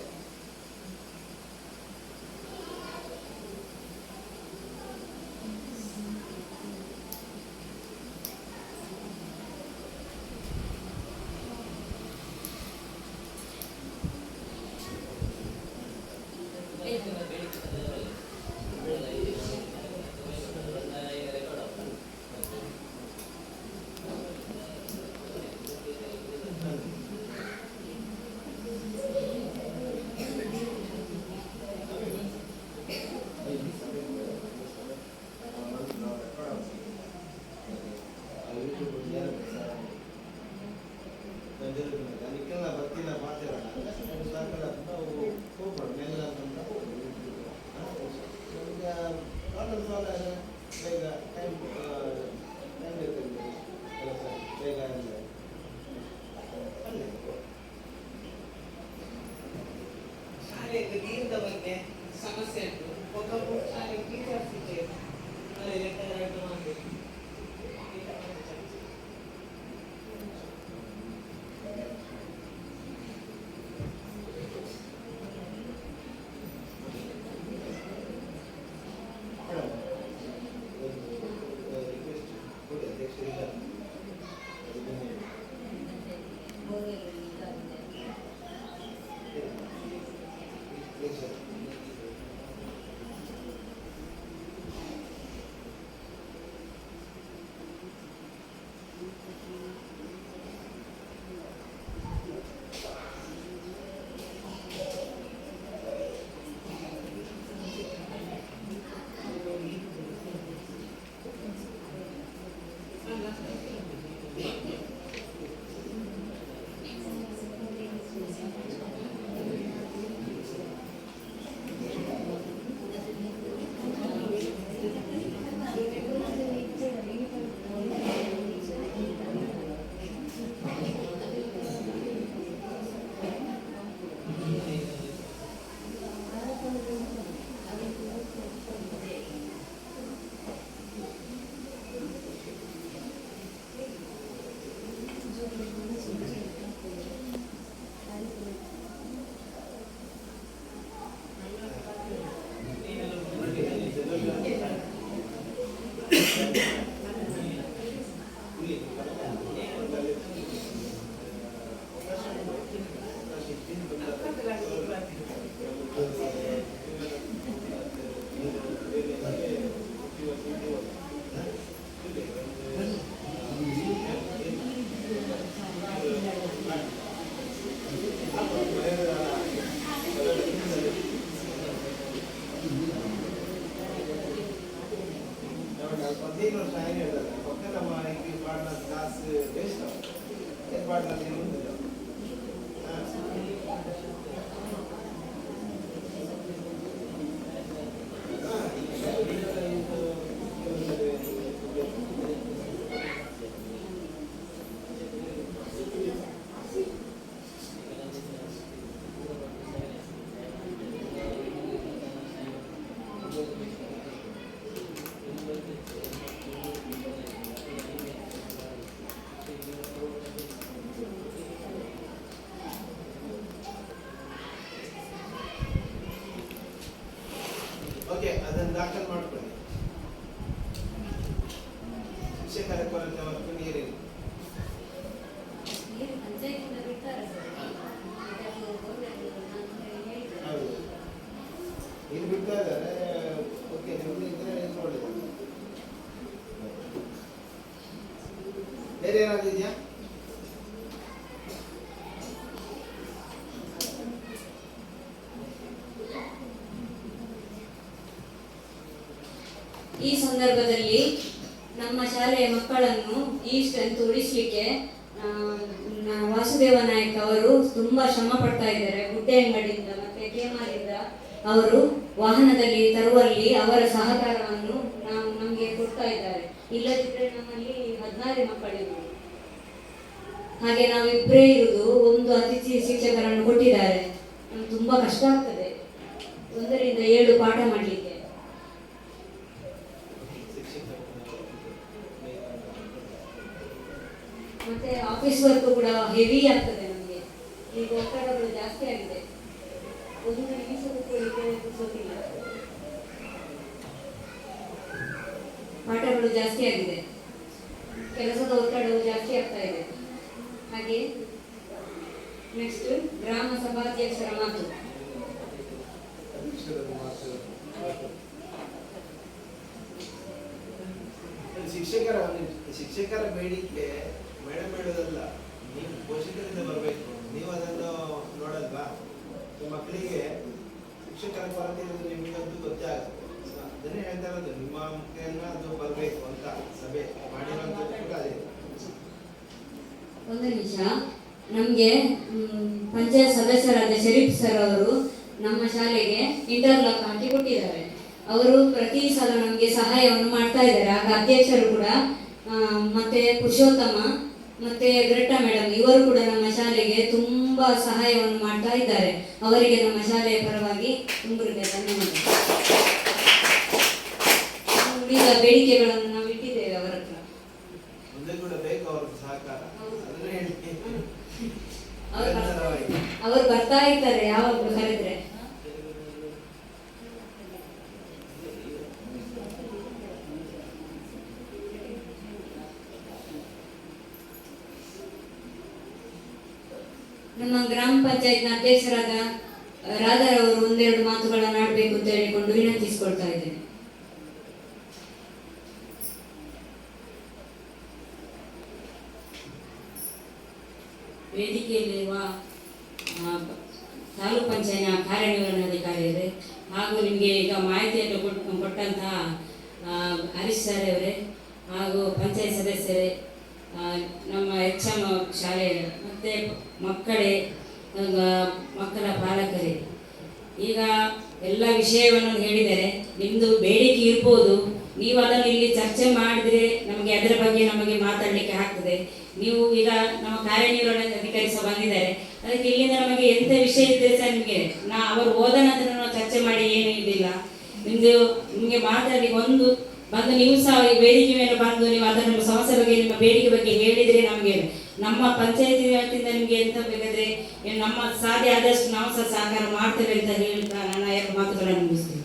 ಅದಕ್ಕೆಲ್ಲ ಬರ್ತಿಲ್ಲ ಮಾಡ್ತಿರಲ್ಲ, ಹೋಗ್ಬಾರ್ದು ಎಲ್ಲ ಬೇಗ ಟೈಮ್ ಕೆಲಸ ಬೇಗ ಶಾಲೆ ನೀರಿನ ಬಗ್ಗೆ ಸಮಸ್ಯೆ ಉಂಟು. ಒಬ್ಬೊಬ್ಬರು ಶಾಲೆ ಟೀಚರ್ಸ್ ಇದೆ, ಮಾಡಬೇಕು. ದಾಖಲು ಮಾಡ್ಕೊಳ್ಳಿ. ಶಿಕ್ಷಕರ ಕೊರತೆ ಮತ್ತು ನೀರಿನ ಪಂಚಾಯತಿಂದ ಬಿಡ್ತಾರೆ ಸರ್. ಹೌದು ಇಲ್ಲಿ ಬಿಡ್ತಾ ಇದ್ದಾರೆ. ಓಕೆ, ನಿಮ್ದು ಇದ್ರೆ ನೋಡಿ. ಬೇರೆ ಏನಾದ್ರು ಇದೆಯಾ? ಈ ಸಂದರ್ಭದಲ್ಲಿ ನಮ್ಮ ಶಾಲೆಯ ಮಕ್ಕಳನ್ನು ಈ ಸ್ಟ್ರೆಂತ್ ಉಳಿಸಲಿಕ್ಕೆ ವಾಸುದೇವ ನಾಯಕ್ ಅವರು ತುಂಬಾ ಶ್ರಮ ಪಡ್ತಾ ಇದ್ದಾರೆ. ಗುಡ್ಡೆ ಅಂಗಡಿಯಿಂದ ಮತ್ತೆ ಕೇಮಾರಿಂದ ಅವರು ವಾಹನದಲ್ಲಿ ತರುವಲ್ಲಿ ಅವರ ಸಹಕಾರವನ್ನು ನಮಗೆ ಕೊಡ್ತಾ ಇದ್ದಾರೆ. ಇಲ್ಲದಿದ್ದರೆ ನಮ್ಮಲ್ಲಿ 16 ಮಕ್ಕಳಿರುವುದು. ಹಾಗೆ ನಾವಿಬ್ಬರೇ ಇರುವುದು. ಒಂದು ಅತಿಥಿ ಶಿಕ್ಷಕರನ್ನು ಕೊಟ್ಟಿದ್ದಾರೆ. ನಮ್ಗೆ ತುಂಬಾ ಕಷ್ಟ ಆಗ್ತದೆ 1 ರಿಂದ 7 ಪಾಠ ಮಾಡಲಿಕ್ಕೆ. ಮತ್ತೆ ಆಫೀಸ್ ವರ್ಕ್ ಕೂಡ ಹೆವಿ ಆಗ್ತದೆ ನಮಗೆ. ಈಗ ಒತ್ತಡಗಳು ಜಾಸ್ತಿ ಆಗಿದೆ. ಒಂದು ನಿಮಿಷ ಕೂತ್ಕೊಳ್ಳಿಕ್ಕೆ ಗೊತ್ತಿಲ್ಲ. ಪಾಠಗಳು ಜಾಸ್ತಿ ಆಗಿದೆ, ಕೆಲಸದ ಒತ್ತಡವು ಜಾಸ್ತಿ ಆಗ್ತಾ ಇದೆ. ಹಾಗೆ ನೆಕ್ಸ್ಟ್ ಗ್ರಾಮ ಸಭಾಧ್ಯಕ್ಷರ ಮಾತು. ಶಿಕ್ಷಕರ ಬೇಡಿಕೆ ಮೇಡಮ್ ಹೇಳೋದಲ್ಲ, ನೀವು ಪೋಷಕರಿಂದ ಬರಬೇಕು. ನೀವು ಅದನ್ನು ನೋಡಲ್ವಾ? ಮಕ್ಕಳಿಗೆ ಶಿಕ್ಷಕರ ಕೊರತೆ ಇರೋದು ನಿಮಗಂತೂ ಗೊತ್ತೇ ಆಗುತ್ತೆ. ಅದನ್ನೇ ಹೇಳ್ತಾ ಇರೋದು, ನಿಮ್ಮ ಮುಖೇನ ಅದು ಬರಬೇಕು ಅಂತ ಸಭೆ ಮಾಡಿರೋಂಥದ್ದು ಕೂಡ ಅದೇ. ಒಂದು ನಿಮಿಷ. ನಮಗೆ ಪಂಚಾಯತ್ ಸದಸ್ಯರಾದ ಶರೀಫ್ ಸರ್ ಅವರು ನಮ್ಮ ಶಾಲೆಗೆ ಇಂಟರ್ಲಾಕ್ ಹಾಕಿ ಕೊಟ್ಟಿದ್ದಾರೆ. ಅವರು ಪ್ರತಿ ಸಲ ನಮಗೆ ಸಹಾಯವನ್ನು ಮಾಡ್ತಾ ಇದ್ದಾರೆ. ಆಗ ಅಧ್ಯಕ್ಷರು ಕೂಡ ಮತ್ತೆ ಪುರುಷೋತ್ತಮ ಮತ್ತೆ ಗ್ರೆಟಾ ಮೇಡಮ್ ಇವರು ಕೂಡ ನಮ್ಮ ಶಾಲೆಗೆ ತುಂಬಾ ಸಹಾಯವನ್ನು ಮಾಡ್ತಾ ಇದ್ದಾರೆ. ಅವರಿಗೆ ನಮ್ಮ ಶಾಲೆಯ ಪರವಾಗಿ ತುಂಬ ಧನ್ಯವಾದ. ಉಳಿದ ಬೇಡಿಕೆಗಳನ್ನು ನಾವು ಇಟ್ಟಿದ್ದೇವೆ ಅವರ ಹತ್ರ. ಮುಂದೆ ಕೂಡ ಬೇಕು ಅವರ ಸಹಕಾರ. ಅದನ್ನೇ ಹೇಳ್ತೀನಿ. ಅವರು ಬರ್ತಾ ಇರ್ತಾರೆ ಯಾವಾಗಲೂ ಕರೆದ್ರೆ. ನಮ್ಮ ಗ್ರಾಮ ಪಂಚಾಯತ್ನ ಅಧ್ಯಕ್ಷರಾದ ರಾಧಾರ್ ಅವರು 1-2 ಮಾತುಗಳನ್ನು ಆಡಬೇಕು ಅಂತ ಹೇಳಿಕೊಂಡು ವಿನಂತಿಸಿಕೊಳ್ತಾ ಇದ್ದೇನೆ. ವೇದಿಕೆಯಲ್ಲಿರುವ ತಾಲೂಕು ಪಂಚಾಯತ್ನ ಕಾರ್ಯನಿರ್ವಹಣಾಧಿಕಾರಿಯವರೇ ಹಾಗೂ ನಿಮಗೆ ಈಗ ಮಾಹಿತಿಯನ್ನು ಕೊಟ್ಟಂತಹ ಹರೀಶ್ ಸರ್ ಅವರೇ ಹಾಗೂ ಪಂಚಾಯತ್ ಸದಸ್ಯರೇ, ನಮ್ಮ HM ಶಾಲೆ ಮತ್ತು ಮಕ್ಕಳ ಪಾಲಕರೇ, ಈಗ ಎಲ್ಲ ವಿಷಯವನ್ನು ಹೇಳಿದರೆ ನಿಮ್ಮದು ಬೇಡಿಕೆ ಇರ್ಬೋದು. ನೀವು ಅದನ್ನು ಇಲ್ಲಿ ಚರ್ಚೆ ಮಾಡಿದರೆ ನಮಗೆ ಅದರ ಬಗ್ಗೆ ನಮಗೆ ಮಾತಾಡಲಿಕ್ಕೆ ಆಗ್ತದೆ. ನೀವು ಈಗ ನಮ್ಮ ಕಾರ್ಯನಿರ್ವಹಣಾಧಿಕಾರಿ ಸಹ ಬಂದಿದ್ದಾರೆ. ಅದಕ್ಕೆ ಇಲ್ಲಿಂದ ನಮಗೆ ಎಂಥ ವಿಷಯ ಇದ್ದರೆ ಸಹ ನಿಮಗೆ ಅವರು ಹೋದ ನಂತರ ನಾವು ಚರ್ಚೆ ಮಾಡಿ ಏನೂ ಇದಿಲ್ಲ. ನಿಮಗೆ ಮಾತಾಡಲಿಕ್ಕೆ ಒಂದು ಬಂದು ನೀವು ಸಹ ಈ ವೇದಿಕೆ ಮೇಲೆ ಬಂದು ನೀವು ಅದನ್ನು ಸಮಸ್ಯೆ ಬಗ್ಗೆ ನಿಮ್ಮ ಬೇಡಿಕೆ ಬಗ್ಗೆ ಹೇಳಿದರೆ ನಮಗೆ ನಮ್ಮ ಪಂಚಾಯತಿ ವತಿಯಿಂದ ನಿಮಗೆ ಎಂತ ಬೇಕಾದರೆ ನಮ್ಮ ಸಾಧ್ಯ ಆದಷ್ಟು ನಾವು ಸಹ ಸಹಕಾರ ಮಾಡ್ತೇವೆ ಅಂತ ಹೇಳ್ತಾ ನನ್ನ 2 ಮಾತುಗಳನ್ನು ಮುಗಿಸ್ತೀನಿ.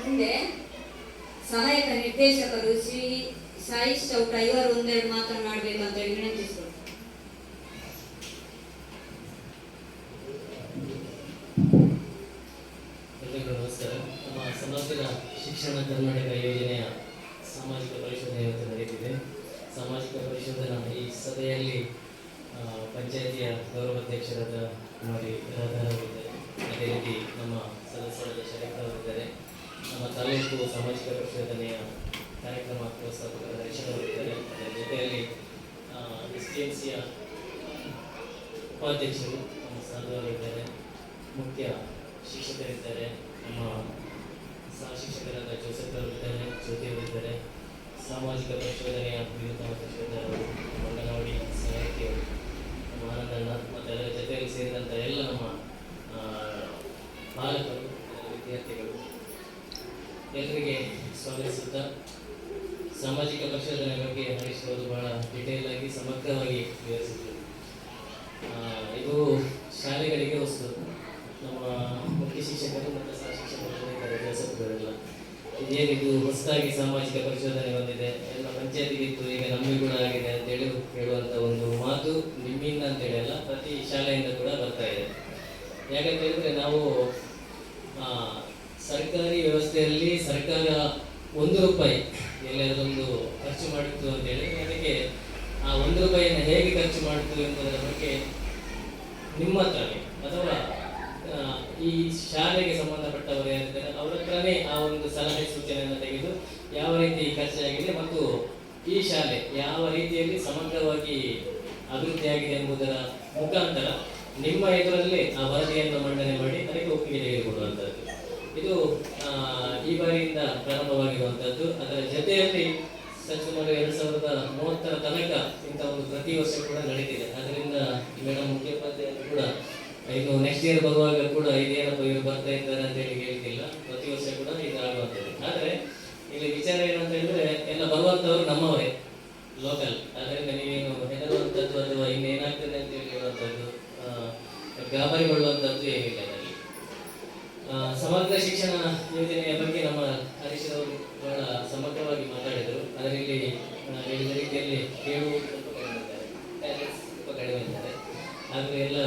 ಮುಂದೆ ಸಹಾಯಕ ನಿರ್ದೇಶಕರು ಶ್ರೀ ಸಾಯಿ ಚೌಟ ಇವರು 1-2 ಮಾತನಾಡಬೇಕು ಅಂತ ಹೇಳಿ ವಿನಂತಿಸಿದರು. ಎಲ್ಲರಿಗೂ ನಮಸ್ಕಾರ. ನಮ್ಮ ಸಮಗ್ರ ಶಿಕ್ಷಣ ಕರ್ನಾಟಕ ಯೋಜನೆಯ ಸಾಮಾಜಿಕ ಪರಿಶೋಧನೆ ಇವತ್ತು ನಡೆಯುತ್ತಿದೆ. ಸಾಮಾಜಿಕ ಪರಿಶೋಧನಾ ಈ ಸಭೆಯಲ್ಲಿ ಪಂಚಾಯಿತಿಯ ಗೌರವಾಧ್ಯಕ್ಷರಾದ ಕುಮಾರಿ ರಾಧಾರವರಿದ್ದಾರೆ. ಅದೇ ರೀತಿ ನಮ್ಮ ಸದಸ್ಯರಾದ ಶರೀಫ್ ಅವರಿದ್ದಾರೆ. ನಮ್ಮ ತಾಲೂಕು ಸಾಮಾಜಿಕ ಪರಿಶೋಧನೆಯ ಕಾರ್ಯಕ್ರಮ ವ್ಯವಸ್ಥಾಪಕರಾದ ಹರೀಶ್ ಅವರಿದ್ದಾರೆ. ಅದರ ಜೊತೆಯಲ್ಲಿ STMCಯ ಉಪಾಧ್ಯಕ್ಷರು ನಮ್ಮ ಸಾಧುವರಿದ್ದಾರೆ, ಮುಖ್ಯ ಶಿಕ್ಷಕರಿದ್ದಾರೆ, ನಮ್ಮ ಸಹ ಶಿಕ್ಷಕರಾದ ಜೋಸೆಫ್ ಅವರಿದ್ದಾರೆ, ಜ್ಯೋತಿ ಅವರಿದ್ದಾರೆ, ಸಾಮಾಜಿಕ ಪರಿಶೋಧನೆಯ ವಿರುದ್ಧ ಪರಿಶೋಧಕರು, ಮಂಗನವಾಡಿ ಸಹಾಯಕಿಯವರು, ನಮ್ಮ ಆನಂದಣ್ಣ ಮತ್ತು ಅದರ ಜೊತೆಯಲ್ಲಿ ಸೇರಿದಂಥ ಎಲ್ಲ ನಮ್ಮ ಪಾಲಕರು, ವಿದ್ಯಾರ್ಥಿಗಳು ಎಲ್ಲರಿಗೆ ಸ್ವಾಗತಿಸುತ್ತಾ, ಸಾಮಾಜಿಕ ಪರಿಶೋಧನೆ ಬಗ್ಗೆ ಹರೀಶ್ ಅವರು ಬಹಳ ಡಿಟೇಲ್ ಆಗಿ ಸಮಗ್ರವಾಗಿ ವಿವರಿಸಿದರು. ಇದು ಶಾಲೆಗಳಿಗೆ ವಸ್ತು. ನಮ್ಮ ಮುಖ್ಯ ಶಿಕ್ಷಕರು ಮತ್ತು ಸಹ ಶಿಕ್ಷಕರು ಇದ್ದಾರೆ, ಕೆಲಸದವರೆಲ್ಲ ಇದೇನಿದು ಹೊಸದಾಗಿ ಸಾಮಾಜಿಕ ಪರಿಶೋಧನೆ ಬಂದಿದೆ, ಎಲ್ಲ ಪಂಚಾಯತಿಗೆ ಇತ್ತು, ಈಗ ನಮಗೆ ಕೂಡ ಆಗಿದೆ ಅಂತೇಳಿ ಹೇಳುವಂಥ ಒಂದು ಮಾತು ನಿಮ್ಮಿಂದ ಅಂತೇಳಿ ಅಲ್ಲ, ಪ್ರತಿ ಶಾಲೆಯಿಂದ ಕೂಡ ಬರ್ತಾ ಇದೆ. ಯಾಕಂತ ಹೇಳಿದ್ರೆ ನಾವು ಸರ್ಕಾರಿ ವ್ಯವಸ್ಥೆಯಲ್ಲಿ ಸರ್ಕಾರ 1 ರೂಪಾಯಿ ಎಲ್ಲದೊಂದು ಖರ್ಚು ಮಾಡಿತ್ತು ಅಂತ ಹೇಳಿದ್ರೆ ಅದಕ್ಕೆ ಆ 1 ರೂಪಾಯಿಯನ್ನು ಹೇಗೆ ಖರ್ಚು ಮಾಡಿತು ಎಂಬುದರ ಬಗ್ಗೆ ನಿಮ್ಮ ಹತ್ರನೇ ಅಥವಾ ಈ ಶಾಲೆಗೆ ಸಂಬಂಧಪಟ್ಟವರು ಯಾರಿದ್ದಾರೆ ಅವರ ಹತ್ರನೇ ಆ ಒಂದು ಸಲಹೆ ಸೂಚನೆಯನ್ನು ತೆಗೆದು ಯಾವ ರೀತಿ ಖರ್ಚಾಗಿದೆ ಮತ್ತು ಈ ಶಾಲೆ ಯಾವ ರೀತಿಯಲ್ಲಿ ಸಮಗ್ರವಾಗಿ ಅಭಿವೃದ್ಧಿಯಾಗಿದೆ ಎಂಬುದರ ಮುಖಾಂತರ ನಿಮ್ಮ ಎದುರಲ್ಲಿ ಆ ವರದಿಯನ್ನು ಮಂಡನೆ ಮಾಡಿ ಅದಕ್ಕೆ ಒಪ್ಪಿಗೆ ತೆಗೆದುಕೊಳ್ಳುವಂಥದ್ದು. ಇದು ಈ ಬಾರಿಯಿಂದ ಪ್ರಾರಂಭವಾಗಿರುವಂಥದ್ದು. ಅದರ ಜೊತೆಯಲ್ಲಿ ಸಚಿವರು 2030 ತನಕ ಇಂಥ ಒಂದು ಪ್ರತಿ ವರ್ಷ ಕೂಡ ನಡೀತಿದೆ. ಅದರಿಂದ ಮೇಡಮ್ ಮುಖ್ಯೋಪಾಧ್ಯಾಯರು ಕೂಡ ಇನ್ನು ನೆಕ್ಸ್ಟ್ ಇಯರ್ ಬರುವಾಗ ಕೂಡ ಇದೇನಪ್ಪ ಇವರು ಬರ್ತಾ ಇದ್ದಾರೆ ಅಂತ ಹೇಳಿ ಹೇಳ್ತಿಲ್ಲ, ಪ್ರತಿ ವರ್ಷ ಕೂಡ ಇದಾಗುವಂಥದ್ದು. ಆದರೆ ಇಲ್ಲಿ ವಿಚಾರ ಏನಂತ ಹೇಳಿದ್ರೆ ಎಲ್ಲ ಬರುವಂಥವ್ರು ನಮ್ಮವರೇ, ಲೋಕಲ್. ಅದರಿಂದ ನೀವೇನು ಹೆದರುವಂಥದ್ದು ಅಥವಾ ಇನ್ನೇನಾಗ್ತದೆ ಅಂತ ಹೇಳಿ ಹೇಳುವಂಥದ್ದು, ಗಾಬರಿಗೊಳ್ಳುವಂಥದ್ದು ಏನಿಲ್ಲ ಅದರಲ್ಲಿ. ಸಮಗ್ರ ಶಿಕ್ಷಣ ಯೋಜನೆಯ ಬಗ್ಗೆ ನಮ್ಮ ಹರೀಶ್ ಅವರು ಬಹಳ ಸಮಗ್ರವಾಗಿ ಮಾತಾಡಿದರು. ಅದರಲ್ಲಿ ಹೇಳಿದ ರೀತಿಯಲ್ಲಿ ಸ್ವಲ್ಪ ಕಡಿಮೆ ಇದ್ದಾರೆ. ಆದರೆ ಎಲ್ಲ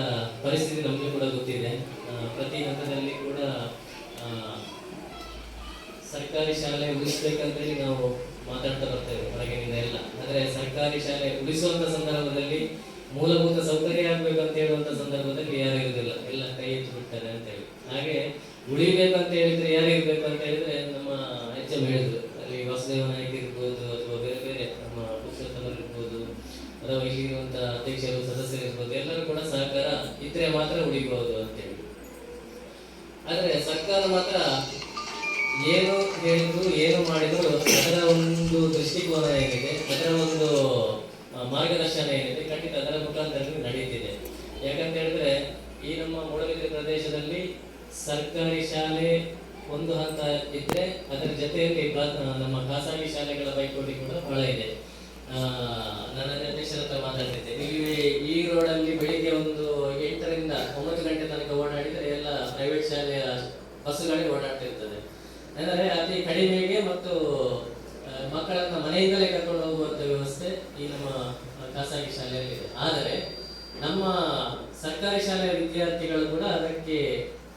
ಪರಿಸ್ಥಿತಿ ನಮಗೆ ಕೂಡ ಗೊತ್ತಿದೆ. ಪ್ರತಿ ಹಂತದಲ್ಲಿ ಕೂಡ ಸರ್ಕಾರಿ ಶಾಲೆ ಉಳಿಸ್ಬೇಕಂತೇಳಿ ನಾವು ಮಾತಾಡ್ತಾ ಬರ್ತೇವೆ ಹೊರಗಿನಿಂದ ಎಲ್ಲ. ಆದರೆ ಸರ್ಕಾರಿ ಶಾಲೆ ಉಳಿಸುವಂಥ ಸಂದರ್ಭದಲ್ಲಿ ಮೂಲಭೂತ ಸೌಕರ್ಯ ಆಗ್ಬೇಕಂತ ಹೇಳುವಂಥ ಸಂದರ್ಭದಲ್ಲಿ ಯಾರು ಇರುವುದಿಲ್ಲ, ಎಲ್ಲ ಕೈ ಎತ್ತು ಬಿಡ್ತಾರೆ ಅಂತ ಹೇಳಿ. ಹಾಗೆ ಉಳಿಬೇಕಂತ ಹೇಳಿದ್ರೆ ಯಾರು ಇರ್ಬೇಕು ಅಂತ ಹೇಳಿದ್ರೆ ನಮ್ಮ HM ಹೇಳಿದ್ರು, ಅಲ್ಲಿ ವಾಸುದೇವ ನಾಯ್ಕ ಇರ್ಬೋದು ಅಥವಾ ಬೇರೆ ಬೇರೆ ನಮ್ಮ ಪುರುಷೋತ್ತಮರು ಇರ್ಬೋದು ಅಥವಾ ಇಲ್ಲಿರುವಂಥ ಅಧ್ಯಕ್ಷರು ಸದಸ್ಯರು ಇರ್ಬೋದು, ಎಲ್ಲರೂ ಕೂಡ ಸಹಕಾರ ಇದ್ರೆ ಮಾತ್ರ ಉಳಿಬಹುದು ಅಂತೇಳಿ. ಆದರೆ ಸರ್ಕಾರ ಮಾತ್ರ ಏನು ಹೇಳಿದ್ರು ಏನು ಮಾಡಿದ್ರು ಅದರ ಒಂದು ದೃಷ್ಟಿಕೋನ ಏನಿದೆ, ಅದರ ಒಂದು ಮಾರ್ಗದರ್ಶನ ಏನಿದೆ ಖಂಡಿತ ಅದರ ಮುಖಾಂತರ ನಡೀತಿದೆ. ಯಾಕಂತ ಹೇಳಿದ್ರೆ ಈ ನಮ್ಮ ಮೂಡಬಿದ್ರೆ ಪ್ರದೇಶದಲ್ಲಿ ಸರ್ಕಾರಿ ಶಾಲೆ ಒಂದು ಹಂತ ಇದ್ರೆ ಅದರ ಜೊತೆಯಲ್ಲಿ ನಮ್ಮ ಖಾಸಗಿ ಶಾಲೆಗಳ ಪೈಪೋಟಿ ಕೂಡ ಬಹಳ ಇದೆ. ನನ್ನ ಅಧ್ಯಕ್ಷರ ಹತ್ರ ಮಾತಾಡ್ತಿದ್ದೆ, ಇಲ್ಲಿ ಈ ರೋಡಲ್ಲಿ ಬೆಳಿಗ್ಗೆ ಒಂದು 8 ರಿಂದ 9 ಗಂಟೆ ತನಕ ಓಡಾಡಿದರೆ ಎಲ್ಲ ಪ್ರೈವೇಟ್ ಶಾಲೆಯ ಬಸ್ಸುಗಳೇ ಓಡಾಡ್ತಿರ್ತದೆ. ಅಂದರೆ ಅತಿ ಕಡಿಮೆಗೆ ಮತ್ತು ಮಕ್ಕಳನ್ನ ಮನೆಯಿಂದಲೇ ಕರ್ಕೊಂಡು ಹೋಗುವಂಥ ವ್ಯವಸ್ಥೆ ಈ ನಮ್ಮ ಖಾಸಗಿ ಶಾಲೆಯಲ್ಲಿ ಇದೆ. ಆದರೆ ನಮ್ಮ ಸರ್ಕಾರಿ ಶಾಲೆಯ ವಿದ್ಯಾರ್ಥಿಗಳು ಕೂಡ ಅದಕ್ಕೆ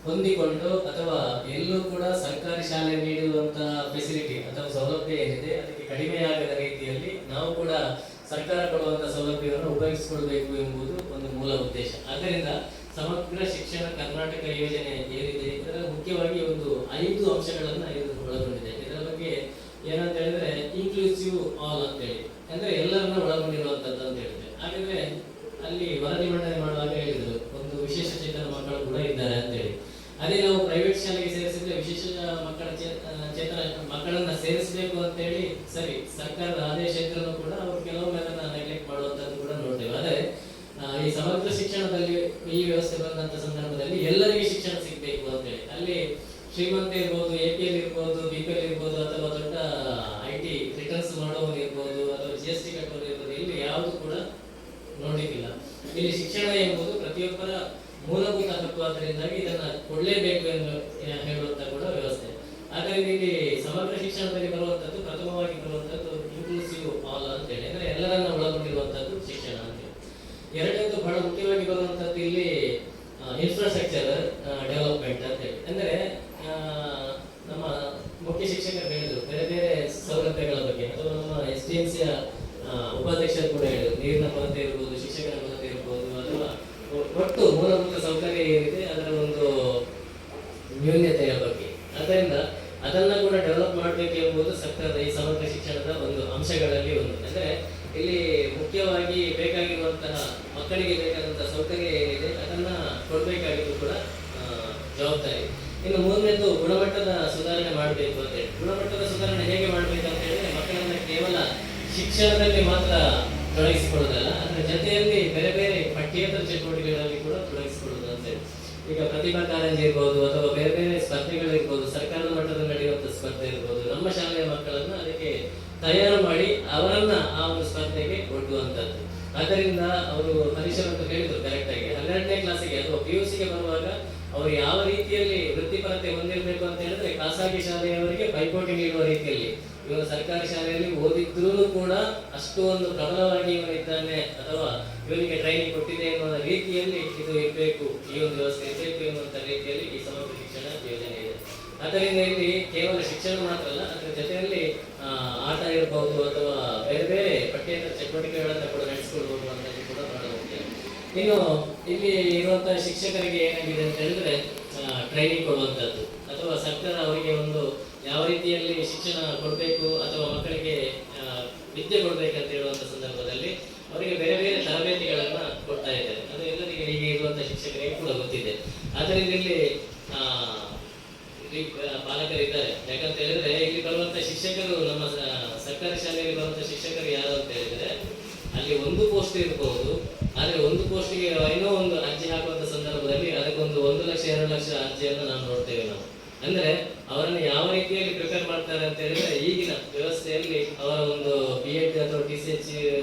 ಹೊಂದಿಕೊಂಡು ಅಥವಾ ಎಲ್ಲೂ ಕೂಡ ಸರ್ಕಾರಿ ಶಾಲೆ ನೀಡುವಂತಹ ಫೆಸಿಲಿಟಿ ಅಥವಾ ಸೌಲಭ್ಯ ಏನಿದೆ ಅದಕ್ಕೆ ಕಡಿಮೆಯಾಗದ ರೀತಿಯಲ್ಲಿ ನಾವು ಕೂಡ ಸರ್ಕಾರ ಕೊಡುವಂತಹ ಸೌಲಭ್ಯವನ್ನು ಉಪಯೋಗಿಸಿಕೊಳ್ಬೇಕು ಎಂಬುದು ಒಂದು ಮೂಲ ಉದ್ದೇಶ. ಆದ್ದರಿಂದ ಸಮಗ್ರ ಶಿಕ್ಷಣ ಕರ್ನಾಟಕ ಯೋಜನೆ ಏನಿದೆ ಇದರ ಮುಖ್ಯವಾಗಿ ಒಂದು 5 ಅಂಶಗಳನ್ನು ಇದು ಒಳಗೊಂಡಿದೆ. ಇದರ ಬಗ್ಗೆ ಏನಂತ ಹೇಳಿದ್ರೆ ಇನ್ಕ್ಲೂಸಿವ್ ಆಲ್ ಅಂತ ಹೇಳಿ, ಅಂದ್ರೆ ಎಲ್ಲರನ್ನ ಒಳಗೊಂಡಿರುವಂತದ್ದು ಅಂತ ಹೇಳಿದ್ರೆ. ಹಾಗಾದ್ರೆ ಅಲ್ಲಿ ವರದಿ ಮಂಡನೆ ಮಾಡುವಾಗ ಹೇಳಿದ್ರು ಒಂದು ವಿಶೇಷ ಚೇತನ ಮಕ್ಕಳು ಕೂಡ ಇದ್ದಾರೆ ಅಂತ ಹೇಳಿ. ಅದೇ ನಾವು ಪ್ರೈವೇಟ್ ಶಾಲೆಗೆ ಸೇರಿಸಿದ್ರೆ ವಿಶೇಷ ಚೇತನ ಮಕ್ಕಳನ್ನ ಸೇರಿಸಬೇಕು ಅಂತ ಹೇಳಿ ಸರಿ, ಸರ್ಕಾರದ ಆದೇಶ ಇದ್ರೂ ಕೂಡ ಅವರು ಕೆಲವೊಮ್ಮೆ ಅದನ್ನ ನೆಗ್ಲೆಕ್ಟ್ ಮಾಡುವಂತದ್ದು ಕೂಡ ನೋಡ್ತೇವೆ. ಆದರೆ ಈ ಸಮಗ್ರ ಶಿಕ್ಷಣದಲ್ಲಿ ಈ ವ್ಯವಸ್ಥೆ ಬಂದಂತ ಸಂದರ್ಭದಲ್ಲಿ ಎಲ್ಲರಿಗೂ ಶಿಕ್ಷಣ ಸಿಗಬೇಕು ಅಂತ ಹೇಳಿ ಅಲ್ಲಿ ಶ್ರೀಮಂತ ಇರ್ಬೋದು, APL ಇರ್ಬೋದು, BPL ಇರ್ಬೋದು ಅಥವಾ ದೊಡ್ಡ IT ರಿಟರ್ನ್ಸ್ ಮಾಡೋರು ಇರ್ಬೋದು ಅಥವಾ GST ಕಟ್ಟೋರು ಇರ್ಬೋದು, ಇಲ್ಲಿ ಯಾವುದು ಕೂಡ ನೋಡ್ಲಿಕ್ಕಿಲ್ಲ. ಇಲ್ಲಿ ಶಿಕ್ಷಣ ಎಂಬುದು ಪ್ರತಿಯೊಬ್ಬರ ಮೂಲಭೂತ ಹಕ್ಕು, ಆದ್ದರಿಂದಾಗಿ ಇದನ್ನ ಕೊಡಲೇಬೇಕು ಎಂದು ಹೇಳುವಂತ ಕೂಡ ವ್ಯವಸ್ಥೆ. ಆದ್ದರಿಂದ ಇಲ್ಲಿ ಸಮಗ್ರ ಶಿಕ್ಷಣದಲ್ಲಿ ಬರುವಂತದ್ದು ಪ್ರಥಮವಾಗಿ ಬರುವಂತದ್ದು ಇನ್ಕ್ಲೂಸಿವ್ ಆಲ್ ಅಂತ ಹೇಳಿ, ಅಂದ್ರೆ ಎಲ್ಲರನ್ನ ಒಳಗೊಂಡಿರುವಂತದ್ದು ಶಿಕ್ಷಣ ಅಂತ ಹೇಳಿ. ಎರಡನೇದು ಬಹಳ ಮುಖ್ಯವಾಗಿ ಬರುವಂತದ್ದು ಇಲ್ಲಿ ಇನ್ಫ್ರಾಸ್ಟ್ರಕ್ಚರ್ ಡೆವಲಪ್ಮೆಂಟ್ ಅಂತ ಹೇಳಿ. ಅಂದ್ರೆ ನಮ್ಮ ಮುಖ್ಯ ಶಿಕ್ಷಕರು ಹೇಳಿದ್ರು ಬೇರೆ ಬೇರೆ ಸೌಲಭ್ಯಗಳ ಬಗ್ಗೆ ಅಥವಾ ನಮ್ಮ SDMCಯ ಉಪಾಧ್ಯಕ್ಷರು ಕೂಡ ಹೇಳಿದ್ರು, ನೀರಿನ ಕೊರತೆ ಇರ್ಬೋದು, ಶಿಕ್ಷಕರ ಕೊರತೆ ಇರ್ಬೋದು, ಅಥವಾ ಒಟ್ಟು ಮೂಲಭೂತ ಸೌಕರ್ಯ ಏನಿದೆ ಅದರ ಒಂದು ನ್ಯೂನ್ಯತೆಯ ಬಗ್ಗೆ. ಆದ್ದರಿಂದ ಅದನ್ನ ಕೂಡ ಡೆವಲಪ್ ಮಾಡಬೇಕು ಎಂಬುದು ಸರ್ಕಾರದ ಈ ಸಮಗ್ರ ಶಿಕ್ಷಣದ ಒಂದು ಅಂಶಗಳಲ್ಲಿ ಒಂದು. ಅಂದ್ರೆ ಇಲ್ಲಿ ಮುಖ್ಯವಾಗಿ ಬೇಕಾಗಿರುವಂತಹ ಮಕ್ಕಳಿಗೆ ಬೇಕಾದಂತಹ ಸೌಕರ್ಯ ಏನಿದೆ ಅದನ್ನ ಕೊಡಬೇಕಾಗಿದ್ದು ಕೂಡ ಜವಾಬ್ದಾರಿ. ಇನ್ನು ಮೂರನೇದು ಗುಣಮಟ್ಟದ ಸುಧಾರಣೆ ಮಾಡಬೇಕು ಅಂತ ಹೇಳಿ. ಗುಣಮಟ್ಟದ ಸುಧಾರಣೆ ಹೇಗೆ ಮಾಡಬೇಕಂತ ಹೇಳಿದ್ರೆ ಮಕ್ಕಳನ್ನ ಕೇವಲ ಶಿಕ್ಷಣದಲ್ಲಿ ಮಾತ್ರ ತೊಡಗಿಸಿಕೊಳ್ಳೋದಲ್ಲ, ಅದರ ಜೊತೆಯಲ್ಲಿ ಬೇರೆ ಬೇರೆ ಪಠ್ಯೇತರ ಚಟುವಟಿಕೆಗಳಲ್ಲಿ ಕೂಡ ತೊಡಗಿಸಿಕೊಳ್ಳೋದು ಅಂತ ಹೇಳಿ. ಈಗ ಪ್ರತಿಭಾ ಕಾರಂಜಿ ಇರ್ಬೋದು ಅಥವಾ ಬೇರೆ ಬೇರೆ ಸ್ಪರ್ಧೆಗಳಿರ್ಬೋದು, ಸರ್ಕಾರದ ಮಟ್ಟದಲ್ಲಿ ನಡೆಯುವಂತಹ ಸ್ಪರ್ಧೆ ಇರ್ಬೋದು, ನಮ್ಮ ಶಾಲೆಯ ಮಕ್ಕಳನ್ನ ಅದಕ್ಕೆ ತಯಾರು ಮಾಡಿ ಅವರನ್ನ ಆ ಒಂದು ಸ್ಪರ್ಧೆಗೆ ಒಡ್ಡುವಂಥದ್ದು. ಆದ್ದರಿಂದ ಅವರು ಹರೀಶ್ ಅಂತ ಹೇಳಿದ್ರು ಕರೆಕ್ಟ್ ಆಗಿ 12ನೇ ಕ್ಲಾಸಿಗೆ ಅಥವಾ PUC ಗೆ ಬರುವಾಗ ಅವರು ಯಾವ ರೀತಿಯಲ್ಲಿ ವೃತ್ತಿಪರತೆ ಹೊಂದಿರಬೇಕು ಅಂತ ಹೇಳಿದ್ರೆ ಖಾಸಗಿ ಶಾಲೆಯವರಿಗೆ ಪೈಪೋಟಿ ನೀಡುವ ರೀತಿಯಲ್ಲಿ, ಇವರು ಸರ್ಕಾರಿ ಶಾಲೆಯಲ್ಲಿ ಓದಿದ್ರೂ ಕೂಡ ಅಷ್ಟು ಒಂದು ಪ್ರಬಲವಾಗಿ ಇವನಿದ್ದಾನೆ ಅಥವಾ ಇವನಿಗೆ ಟ್ರೈನಿಂಗ್ ಕೊಟ್ಟಿದೆ ಎನ್ನುವ ರೀತಿಯಲ್ಲಿ ಇದು ಇರಬೇಕು, ಈ ಒಂದು ವ್ಯವಸ್ಥೆ ಇರಬೇಕು ಎನ್ನುವಂತ ರೀತಿಯಲ್ಲಿ ಈ ಸಮಗ್ರ ಶಿಕ್ಷಣ ಯೋಜನೆ ಇದೆ. ಆದ್ದರಿಂದ ಇಲ್ಲಿ ಕೇವಲ ಶಿಕ್ಷಣ ಮಾತ್ರ ಅಲ್ಲ, ಅದರ ಜೊತೆಯಲ್ಲಿ ಆಟ ಇರಬಹುದು ಅಥವಾ ಬೇರೆ ಬೇರೆ ಪಠ್ಯೇತರ ಚಟುವಟಿಕೆಗಳನ್ನು ಕೂಡ ನಡೆಸಿಕೊಳ್ಬಹುದು ಅನ್ನೋದು ಕೂಡ ಬಹಳ ಮುಖ್ಯ. ಇನ್ನು ಇಲ್ಲಿ ಇರುವಂತಹ ಶಿಕ್ಷಕರಿಗೆ ಏನಾಗಿದೆ ಅಂತ ಹೇಳಿದ್ರೆ ಟ್ರೈನಿಂಗ್ ಕೊಡುವಂಥದ್ದು ಅಥವಾ ಸರ್ಕಾರ ಅವರಿಗೆ ಒಂದು ಯಾವ ರೀತಿಯಲ್ಲಿ ಶಿಕ್ಷಣ ಕೊಡಬೇಕು ಅಥವಾ ಮಕ್ಕಳಿಗೆ ವಿದ್ಯೆ ಕೊಡಬೇಕಂತ ಹೇಳುವಂಥ ಸಂದರ್ಭದಲ್ಲಿ ಅವರಿಗೆ ಬೇರೆ ಬೇರೆ ತರಬೇತಿಗಳನ್ನ ಕೊಡ್ತಾ ಇದ್ದಾರೆ. ಅದು ಎಲ್ಲರಿಗೆ ಈಗ ಇರುವಂತಹ ಶಿಕ್ಷಕರಿಗೆ ಕೂಡ ಗೊತ್ತಿದೆ. ಆದ್ದರಿಂದ ಇಲ್ಲಿ ಪಾಲಕರಿದ್ದಾರೆ. ಯಾಕಂತ ಹೇಳಿದ್ರೆ ಇಲ್ಲಿ ಬರುವಂತ ಶಿಕ್ಷಕರು ನಮ್ಮ ಸರ್ಕಾರಿ ಶಾಲೆಯಲ್ಲಿ ಬರುವಂತ ಶಿಕ್ಷಕರು ಯಾರು ಅಂತ ಹೇಳಿದ್ರೆ ಅಲ್ಲಿ ಒಂದು ಪೋಸ್ಟ್ ಇರಬಹುದು, ಆದ್ರೆ ಒಂದು ಪೋಸ್ಟ್ಗೆ ಏನೋ ಒಂದು ಅರ್ಜಿ ಹಾಕುವಂತ ಸಂದರ್ಭದಲ್ಲಿ ಅದಕ್ಕೊಂದು 1 ಲಕ್ಷ 2 ಲಕ್ಷ ಅರ್ಜಿಯನ್ನು ನಾವು ನೋಡ್ತೇವೆ ನಾವು. ಅಂದ್ರೆ ಅವರನ್ನು ಯಾವ ರೀತಿಯಲ್ಲಿ ಪ್ರಿಪೇರ್ ಮಾಡ್ತಾರೆ ಅಂತ ಹೇಳಿದ್ರೆ ಈಗಿನ ವ್ಯವಸ್ಥೆಯಲ್ಲಿ ಅವರ ಒಂದು B.Ed ಅಥವಾ TCH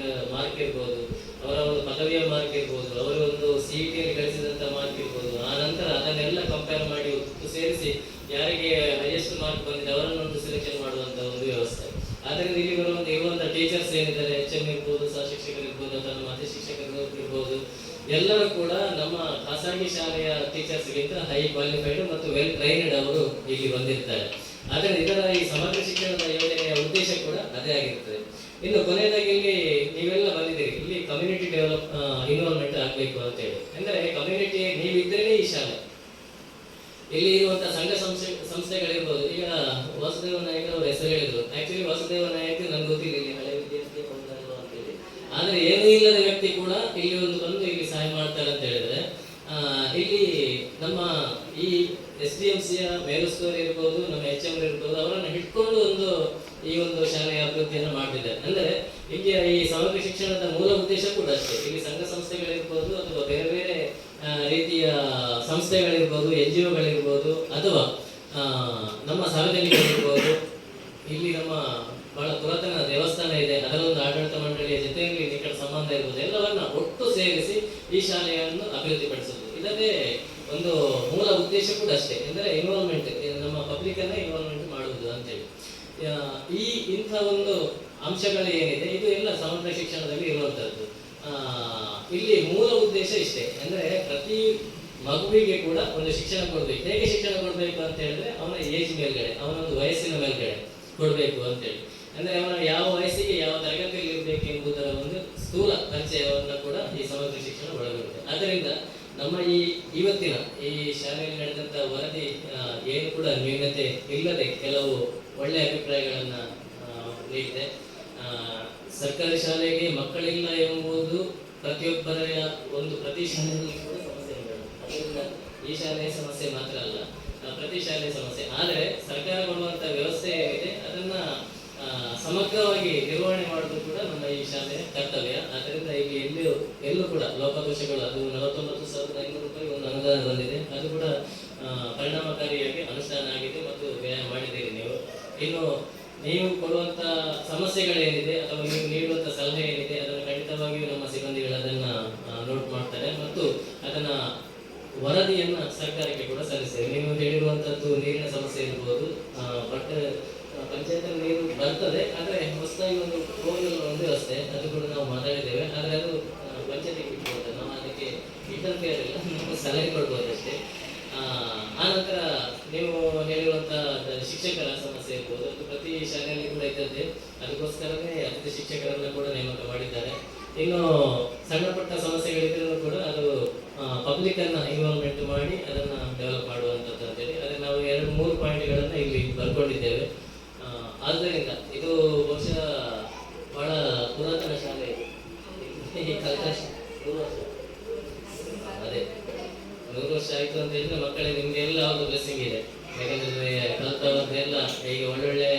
ಮಾರ್ಕ್ ಇರ್ಬೋದು, ಅವರ ಒಂದು ಪದವಿಯ ಮಾರ್ಕ್ ಇರ್ಬೋದು, ಅವರ ಒಂದು CET ಯಲ್ಲಿ ಗಳಿಸಿದಂತ ಮಾರ್ಕ್ ಇರ್ಬೋದು, ಆ ನಂತರ ಅದನ್ನೆಲ್ಲ ಕಂಪೇರ್ ಮಾಡಿ ಸೇರಿಸಿ ಯಾರಿಗೆ ಹೈಯೆಸ್ಟ್ ಮಾರ್ಕ್ ಬಂದಿದೆ ಅವರನ್ನು ಒಂದು ಸೆಲೆಕ್ಷನ್ ಮಾಡುವಂತ ಒಂದು ವ್ಯವಸ್ಥೆ. ಆದ್ದರಿಂದ ಇಲ್ಲಿ ಇರುವಂತ ಟೀಚರ್ಸ್ ಏನಿದ್ದಾರೆ, HM ಇರ್ಬೋದು, ಸಹ ಶಿಕ್ಷಕರು ಇರ್ಬೋದು ಅಥವಾ ನಮ್ಮ ಅತಿ ಶಿಕ್ಷಕರು ಇರ್ಬೋದು, ಎಲ್ಲರೂ ಕೂಡ ನಮ್ಮ ಖಾಸಗಿ ಶಾಲೆಯ ಟೀಚರ್ಸ್ಗಿಂತ ಹೈ ಕ್ವಾಲಿಫೈಡ್ ಮತ್ತು ವೆಲ್ ಟ್ರೈನ್ಡ್ ಅವರು ಇಲ್ಲಿ ಬಂದಿರ್ತಾರೆ. ಆದ್ದರಿಂದ ಇದರ ಈ ಸಮಗ್ರ ಶಿಕ್ಷಣದ ಯೋಜನೆಯ ಉದ್ದೇಶ ಕೂಡ ಅದೇ ಆಗಿರ್ತದೆ. ಇನ್ನು ಕೊನೆಯದಾಗಿ ಇಲ್ಲಿ ನೀವೆಲ್ಲ ಬಂದಿದ್ದೀರಿ, ಇಲ್ಲಿ ಕಮ್ಯುನಿಟಿ ಇನ್ವಾಲ್ವ್ಮೆಂಟ್ ಆಗಬೇಕು ಅಂತ ಹೇಳಿ. ಅಂದ್ರೆ ಕಮ್ಯುನಿಟಿ ನೀವಿದ್ದರೆ ಈ ಶಾಲೆ, ಇಲ್ಲಿ ಇರುವಂತಹ ಸಂಘ ಸಂಸ್ಥೆಗಳಿರ್ಬೋದು. ಈಗ ವಾಸುದೇವ ನಾಯಕ ಅವರು ಹೆಸರು ಹೇಳಿದ್ರು. ಆಕ್ಚುಲಿ ವಾಸುದೇವ ನಾಯಕ ನನ್ಗೆ ಗೊತ್ತಿಲ್ಲ ಇಲ್ಲಿ ಹಳೆ ವಿದ್ಯಾರ್ಥಿ ಅಂತ ಹೇಳಿ, ಆದ್ರೆ ಏನೂ ಇಲ್ಲದ ವ್ಯಕ್ತಿ ಕೂಡ ಇಲ್ಲಿ ಒಂದು ಬಂದು ಇಲ್ಲಿ ಸಹಾಯ ಮಾಡ್ತಾರೆ ಅಂತ ಹೇಳಿದ್ರೆ ಇಲ್ಲಿ ನಮ್ಮ ಈ SDMCಯ ಮೇಲುಸ್ತುವಾರಿ ಇರ್ಬೋದು, ನಮ್ಮ HM ಇರ್ಬೋದು, ಅವರನ್ನು ಹಿಡ್ಕೊಂಡು ಈ ಒಂದು ಶಾಲೆಯ ಅಭಿವೃದ್ಧಿಯನ್ನು ಮಾಡ್ತಿದ್ದಾರೆ. ಅಂದ್ರೆ ಇಲ್ಲಿ ಈ ಸಮಗ್ರ ಶಿಕ್ಷಣದ ಮೂಲ ಉದ್ದೇಶ ಕೂಡ ಅಷ್ಟೇ. ಇಲ್ಲಿ ಸಂಘ ಸಂಸ್ಥೆಗಳಿರ್ಬೋದು ಅಥವಾ ಬೇರೆ ಬೇರೆ ರೀತಿಯ ಸಂಸ್ಥೆಗಳಿರ್ಬೋದು, NGOಗಳಿರ್ಬೋದು ಅಥವಾ ನಮ್ಮ ಸಾರ್ವಜನಿಕರಿರ್ಬೋದು, ಇಲ್ಲಿ ನಮ್ಮ ಬಹಳ ಪುರಾತನ ದೇವಸ್ಥಾನ ಇದೆ, ಅದರ ಒಂದು ಆಡಳಿತ ಮಂಡಳಿಯ ಜೊತೆಯಲ್ಲಿ ನಿಕಟ ಸಂಬಂಧ ಇರ್ಬೋದು, ಎಲ್ಲವನ್ನ ಒಟ್ಟು ಸೇರಿಸಿ ಈ ಶಾಲೆಯನ್ನು ಅಭಿವೃದ್ಧಿಪಡಿಸುವುದು ಇದನ್ನೇ ಒಂದು ಮೂಲ ಉದ್ದೇಶ ಕೂಡ ಅಷ್ಟೇ. ಅಂದರೆ ಇನ್ವಾಲ್ವ್ಮೆಂಟ್, ನಮ್ಮ ಪಬ್ಲಿಕ್ ಅನ್ನ ಇನ್ವಾಲ್ವ್ಮೆಂಟ್ ಮಾಡುವುದು ಅಂತೇಳಿ. ಈ ಇಂಥ ಒಂದು ಅಂಶಗಳು ಏನಿದೆ ಇದು ಎಲ್ಲ ಸಮಗ್ರ ಶಿಕ್ಷಣದಲ್ಲಿ ಇರುವಂತದ್ದು. ಇಲ್ಲಿ ಮೂಲ ಉದ್ದೇಶ ಇಷ್ಟೇ, ಅಂದ್ರೆ ಪ್ರತಿ ಮಗುವಿಗೆ ಕೂಡ ಒಂದು ಶಿಕ್ಷಣ ಕೊಡ್ಬೇಕು. ಹೇಗೆ ಶಿಕ್ಷಣ ಕೊಡ್ಬೇಕು ಅಂತ ಹೇಳಿದ್ರೆ ಅವನ ಏಜ್ ಮೇಲ್ಗಡೆ, ಅವನ ಒಂದು ವಯಸ್ಸಿನ ಮೇಲ್ಗಡೆ ಕೊಡ್ಬೇಕು ಅಂತೇಳಿ. ಅಂದ್ರೆ ಅವನ ಯಾವ ವಯಸ್ಸಿಗೆ ಯಾವ ತರಗತಿಯಲ್ಲಿ ಇರಬೇಕು ಎಂಬುದರ ಒಂದು ಸ್ಥೂಲ ಪರಿಚಯವನ್ನು ಕೂಡ ಈ ಸಮಗ್ರ ಶಿಕ್ಷಣ ಒಳಗೊಂಡಿದೆ. ಆದ್ದರಿಂದ ನಮ್ಮ ಇವತ್ತಿನ ಈ ಶಾಲೆಯಲ್ಲಿ ನಡೆದಂತ ವರದಿ ಏನು ಕೂಡ ನ್ಯೂನತೆ ಇಲ್ಲದೆ ಕೆಲವು ಒಳ್ಳೆಯ ಅಭಿಪ್ರಾಯಗಳನ್ನ ನೀಡಿದೆ. ಸರ್ಕಾರಿ ಶಾಲೆಗೆ ಮಕ್ಕಳಿಲ್ಲ ಎಂಬುದು ಪ್ರತಿಯೊಬ್ಬರ ಪ್ರತಿ ಶಾಲೆಯಲ್ಲಿ ಕೂಡ ಸಮಸ್ಯೆ ಉಂಟು. ಅದರಿಂದ ಈ ಶಾಲೆಯ ಸಮಸ್ಯೆ ಮಾತ್ರ ಅಲ್ಲ, ಪ್ರತಿ ಶಾಲೆಯ ಸಮಸ್ಯೆ. ಆದರೆ ಸರ್ಕಾರ ಕೊಡುವಂತ ವ್ಯವಸ್ಥೆ ಏನಿದೆ ಅದನ್ನ ಸಮಗ್ರವಾಗಿ ನಿರ್ವಹಣೆ ಮಾಡುವುದು ಕೂಡ ನಮ್ಮ ಈ ಶಾಲೆಯ ಕರ್ತವ್ಯ. ಆದ್ದರಿಂದ ಇಲ್ಲಿ ಎಲ್ಲೂ ಕೂಡ ಲೋಪದೋಷಗಳು, ಅದು 49,500 ರೂಪಾಯಿ ಒಂದು ಅನುದಾನ ಬಂದಿದೆ, ಅದು ಕೂಡ ಪರಿಣಾಮಕಾರಿಯಾಗಿ ಅನುಷ್ಠಾನ ಆಗಿದೆ ಮತ್ತು ವ್ಯಯ ಮಾಡಿದ್ದೀರಿ ನೀವು. ಇನ್ನು ನೀವು ಕೊಡುವಂತ ಸಮಸ್ಯೆಗಳೇನಿದೆ ಅಥವಾ ನೀವು ನೀಡುವಂತ ಸಲಹೆ ಏನಿದೆ ಅದನ್ನು ಖಂಡಿತವಾಗಿಯೂ ನಮ್ಮ ಸಿಬ್ಬಂದಿಗಳು ಅದನ್ನ ನೋಟ್ ಮಾಡ್ತಾರೆ ಮತ್ತು ಅದನ್ನ ವರದಿಯನ್ನ ಸರ್ಕಾರಕ್ಕೆ ಕೂಡ ಸಲ್ಲಿಸ್ತೇವೆ. ನೀವು ಹೇಳಿರುವಂತದ್ದು ನೀರಿನ ಸಮಸ್ಯೆ ಇರ್ಬೋದು, ಬಟ್ ಪಂಚಾಯತ್ ನೀರು ಬರ್ತದೆ, ಆದ್ರೆ ಹೊಸದಾಗಿ ಒಂದು ಬೋರ್ವೆಲ್ ಒಂದು ವ್ಯವಸ್ಥೆ ಅದು ಕೂಡ ನಾವು ಮಾತಾಡಿದ್ದೇವೆ. ಆದ್ರೆ ಅದು ಪಂಚಾಯತಿಗೆ ಬಿಟ್ಕೊಳ್ತೇವೆ, ನಾವು ಅದಕ್ಕೆ ಇಂಟರ್ಫಿಯರ್ ಇಲ್ಲ, ನಾವು ಸಲಹೆ ಕೊಡ್ಬೋದು ಅಷ್ಟೇ. ಆ ನಂತರ ನೀವು ಹೇಳಿರುವಂತಹ ಶಿಕ್ಷಕರ ಸಮಸ್ಯೆ ಇರ್ಬೋದು, ಅದು ಪ್ರತಿ ಶಾಲೆಯಲ್ಲಿ ಕೂಡ ಇದ್ದದ್ದೇ, ಅದಕ್ಕೋಸ್ಕರನೇ ಅತಿಥಿ ಶಿಕ್ಷಕರನ್ನ ಕೂಡ ನೇಮಕ ಮಾಡಿದ್ದಾರೆ. ಇನ್ನು ಸಣ್ಣ ಪುಟ್ಟ ಸಮಸ್ಯೆಗಳಿದ್ರೂ ಕೂಡ ಅದು ಪಬ್ಲಿಕ್ ಅನ್ನ ಇನ್ವಾಲ್ವ್ಮೆಂಟ್ ಮಾಡಿ ಅದನ್ನ ಡೆವಲಪ್ ಮಾಡುವಂಥದ್ದು ಅಂತೇಳಿ ಅದನ್ನ ನಾವು 2-3 ಪಾಯಿಂಟ್ಗಳನ್ನ ಇಲ್ಲಿ ಬರ್ಕೊಂಡಿದ್ದೇವೆ. ಆದ್ದರಿಂದ ಇದು ಬಹುಶಃ ಬಹಳ ಪುರಾತನ ಶಾಲೆ, ಅದೇ 100 ವರ್ಷ ಆಯ್ತು ಅಂತ ಹೇಳಿದ್ರೆ ಮಕ್ಕಳೇ ನಿಮ್ಗೆಲ್ಲ ಒಂದು ಬ್ಲೆಸ್ಸಿಂಗ್ ಇದೆ. ಯಾಕಂದ್ರೆ ಕಲ್ತವನ್ನೆಲ್ಲ ಈಗ ಒಳ್ಳೊಳ್ಳೆ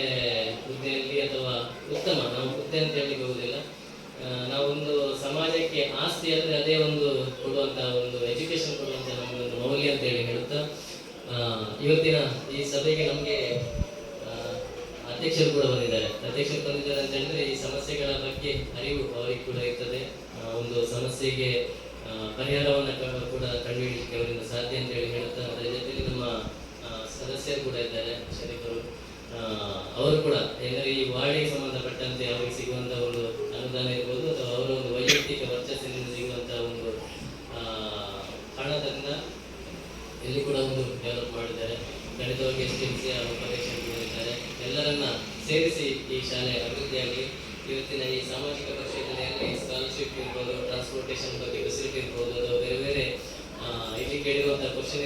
ಹುದ್ದೆಯಲ್ಲಿ ಅಥವಾ ಉತ್ತಮ, ನಾವು ಹುದ್ದೆ ಅಂತ ಹೇಳಿಕ್ಕೆ ಹೋಗುದಿಲ್ಲ, ನಾವೊಂದು ಸಮಾಜಕ್ಕೆ ಆಸ್ತಿ ಅಂದ್ರೆ ಅದೇ ಒಂದು ಕೊಡುವಂತ ಒಂದು ಎಜುಕೇಶನ್ ಕೊಡುವಂತ ನಮ್ಮೊಂದು ಮೌಲ್ಯ ಅಂತ ಹೇಳಿ ಹೇಳುತ್ತಾ ಇವತ್ತಿನ ಈ ಸಭೆಗೆ ನಮಗೆ ಅಧ್ಯಕ್ಷರು ಕೂಡ ಬಂದಿದ್ದಾರೆ. ಅಧ್ಯಕ್ಷರು ಬಂದಿದ್ದಾರೆ ಅಂತ ಹೇಳಿದ್ರೆ ಈ ಸಮಸ್ಯೆಗಳ ಬಗ್ಗೆ ಅರಿವು ಅವರಿಗೆ ಕೂಡ ಇರ್ತದೆ. ಒಂದು ಸಮಸ್ಯೆಗೆ ಪರಿಹಾರವನ್ನು ಕೂಡ ಕಂಡುಹಿಡಿಯಲಿಕ್ಕೆ ಅವರಿಂದ ಸಾಧ್ಯ ಅಂತ ಹೇಳಿ ಹೇಳುತ್ತಾ, ಅದರ ಜೊತೆಯಲ್ಲಿ ನಮ್ಮ ಸದಸ್ಯರು ಕೂಡ ಇದ್ದಾರೆ, ಶರೀಫರು. ಅವರು ಕೂಡ ಏನಾದ್ರೆ ಈ ವಾರ್ಡಿಗೆ ಸಂಬಂಧಪಟ್ಟಂತೆ ಅವರಿಗೆ ಸಿಗುವಂತ ಒಂದು ಅನುದಾನ ಇರ್ಬೋದು ಅಥವಾ ಅವರ ಒಂದು ವೈಯಕ್ತಿಕ ವರ್ಚಸ್ಸಿನಿಂದ ಸಿಗುವಂತಹ ಒಂದು ಹಣದಿಂದ ಇಲ್ಲಿ ಕೂಡ ಒಂದು ಡೆವಲಪ್ ಮಾಡಿದ್ದಾರೆ. ಖಂಡಿತವಾಗಿ STMC ಉಪಾಧ್ಯಕ್ಷರಿದ್ದಾರೆ. ಎಲ್ಲರನ್ನ ಸೇರಿಸಿ ಈ ಶಾಲೆ ಅಭಿವೃದ್ಧಿಯಾಗಲಿ. ಇವತ್ತಿನ ಈ ಸಾಮಾಜಿಕ ಪರಿಶೀಲನೆಯಲ್ಲಿ ಸ್ಕಾಲರ್ಶಿಪ್ ಇರ್ಬೋದು, ಟ್ರಾನ್ಸ್ಪೋರ್ಟೇಷನ್ ಬಗ್ಗೆ ಫೆಸಿಲಿಟಿ ಇರ್ಬೋದು, ಅಥವಾ ಬೇರೆ ಬೇರೆ ಇಲ್ಲಿ ಕೇಳಿರುವಂತಹ ಕ್ವಶನ್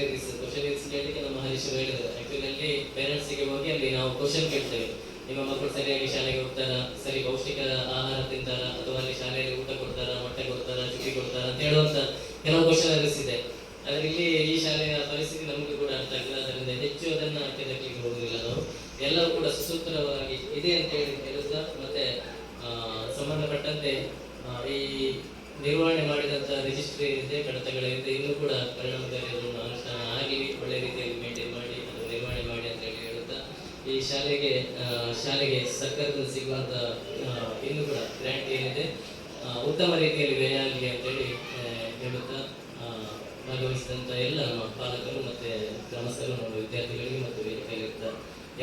ಕೇಳಲಿಕ್ಕೆ ನಮ್ಮ ಹರೀಶ್ ಹೇಳಿದ್ದಾರೆ. ಆಕ್ಚುಲಿ ಅಲ್ಲಿ ಪೇರೆಂಟ್ಸಿಗೆ ಹೋಗಿ ಅಲ್ಲಿ ನಾವು ಕ್ವಶನ್ ಕೇಳ್ತೇವೆ, ನಿಮ್ಮ ಮಕ್ಕಳು ಸರಿಯಾಗಿ ಶಾಲೆಗೆ ಹೋಗ್ತಾರಾ, ಸರಿ ಪೌಷ್ಟಿಕ ಆಹಾರ ತಿಂತಾರಾ, ಅಥವಾ ಅಲ್ಲಿ ಶಾಲೆಯಲ್ಲಿ ಊಟ ಕೊಡ್ತಾರಾ, ಮೊಟ್ಟೆ ಕೊಡ್ತಾರಾ, ಚುಕ್ಕಿ ಕೊಡ್ತಾರಾ ಅಂತ ಹೇಳುವಂತ ಕೆಲವು ಕ್ವಶನ್ ಅನಿಸಿದೆ. ಆದರೆ ಇಲ್ಲಿ ಈ ಶಾಲೆಯ ಪರಿಸ್ಥಿತಿ ನಮಗೂ ಕೂಡ ಅರ್ಥ ಆಗಿಲ್ಲ. ಅದರಿಂದ ಹೆಚ್ಚು ಅದನ್ನ ಕೆದಕಲಿಕ್ಕೆ ಹೋಗುದಿಲ್ಲ. ನಾವು ಎಲ್ಲರೂ ಕೂಡ ಸುಸೂತ್ರವಾಗಿ ಇದೆ ಅಂತ ಹೇಳಿ ಹೇಳುತ್ತಾ, ಮತ್ತೆ ಸಂಬಂಧಪಟ್ಟಂತೆ ಈ ನಿರ್ವಹಣೆ ಮಾಡಿದಂತ ರಿಜಿಸ್ಟ್ರಿ ಇದೆ, ಕಡತಗಳಿದೆ, ಇನ್ನೂ ಕೂಡ ಪರಿಣಾಮಕಾರಿ ಅದನ್ನು ಅನುಷ್ಠಾನ ಆಗಿ ಒಳ್ಳೆ ರೀತಿಯಲ್ಲಿ ಮೇಂಟೈನ್ ಮಾಡಿ ಅದು ನಿರ್ವಹಣೆ ಮಾಡಿ ಅಂತ ಹೇಳಿ ಹೇಳುತ್ತಾ, ಈ ಶಾಲೆಗೆ ಸರ್ಕಾರದಿಂದ ಸಿಗುವಂತ ಇನ್ನೂ ಕೂಡ ಗ್ರಾಂಟ್ ಏನಿದೆ ಉತ್ತಮ ರೀತಿಯಲ್ಲಿ ವ್ಯಯ ಆಗಲಿ ಅಂತೇಳಿ ಹೇಳುತ್ತಾ, ಭಾಗವಹಿಸಿದಂಥ ಎಲ್ಲ ನಮ್ಮ ಪಾಲಕರು ಮತ್ತೆ ಗ್ರಾಮಸ್ಥರು, ನಮ್ಮ ವಿದ್ಯಾರ್ಥಿಗಳಿಗೆ ಮತ್ತು ವೇದಿಕೆಯಲ್ಲಿದ್ದ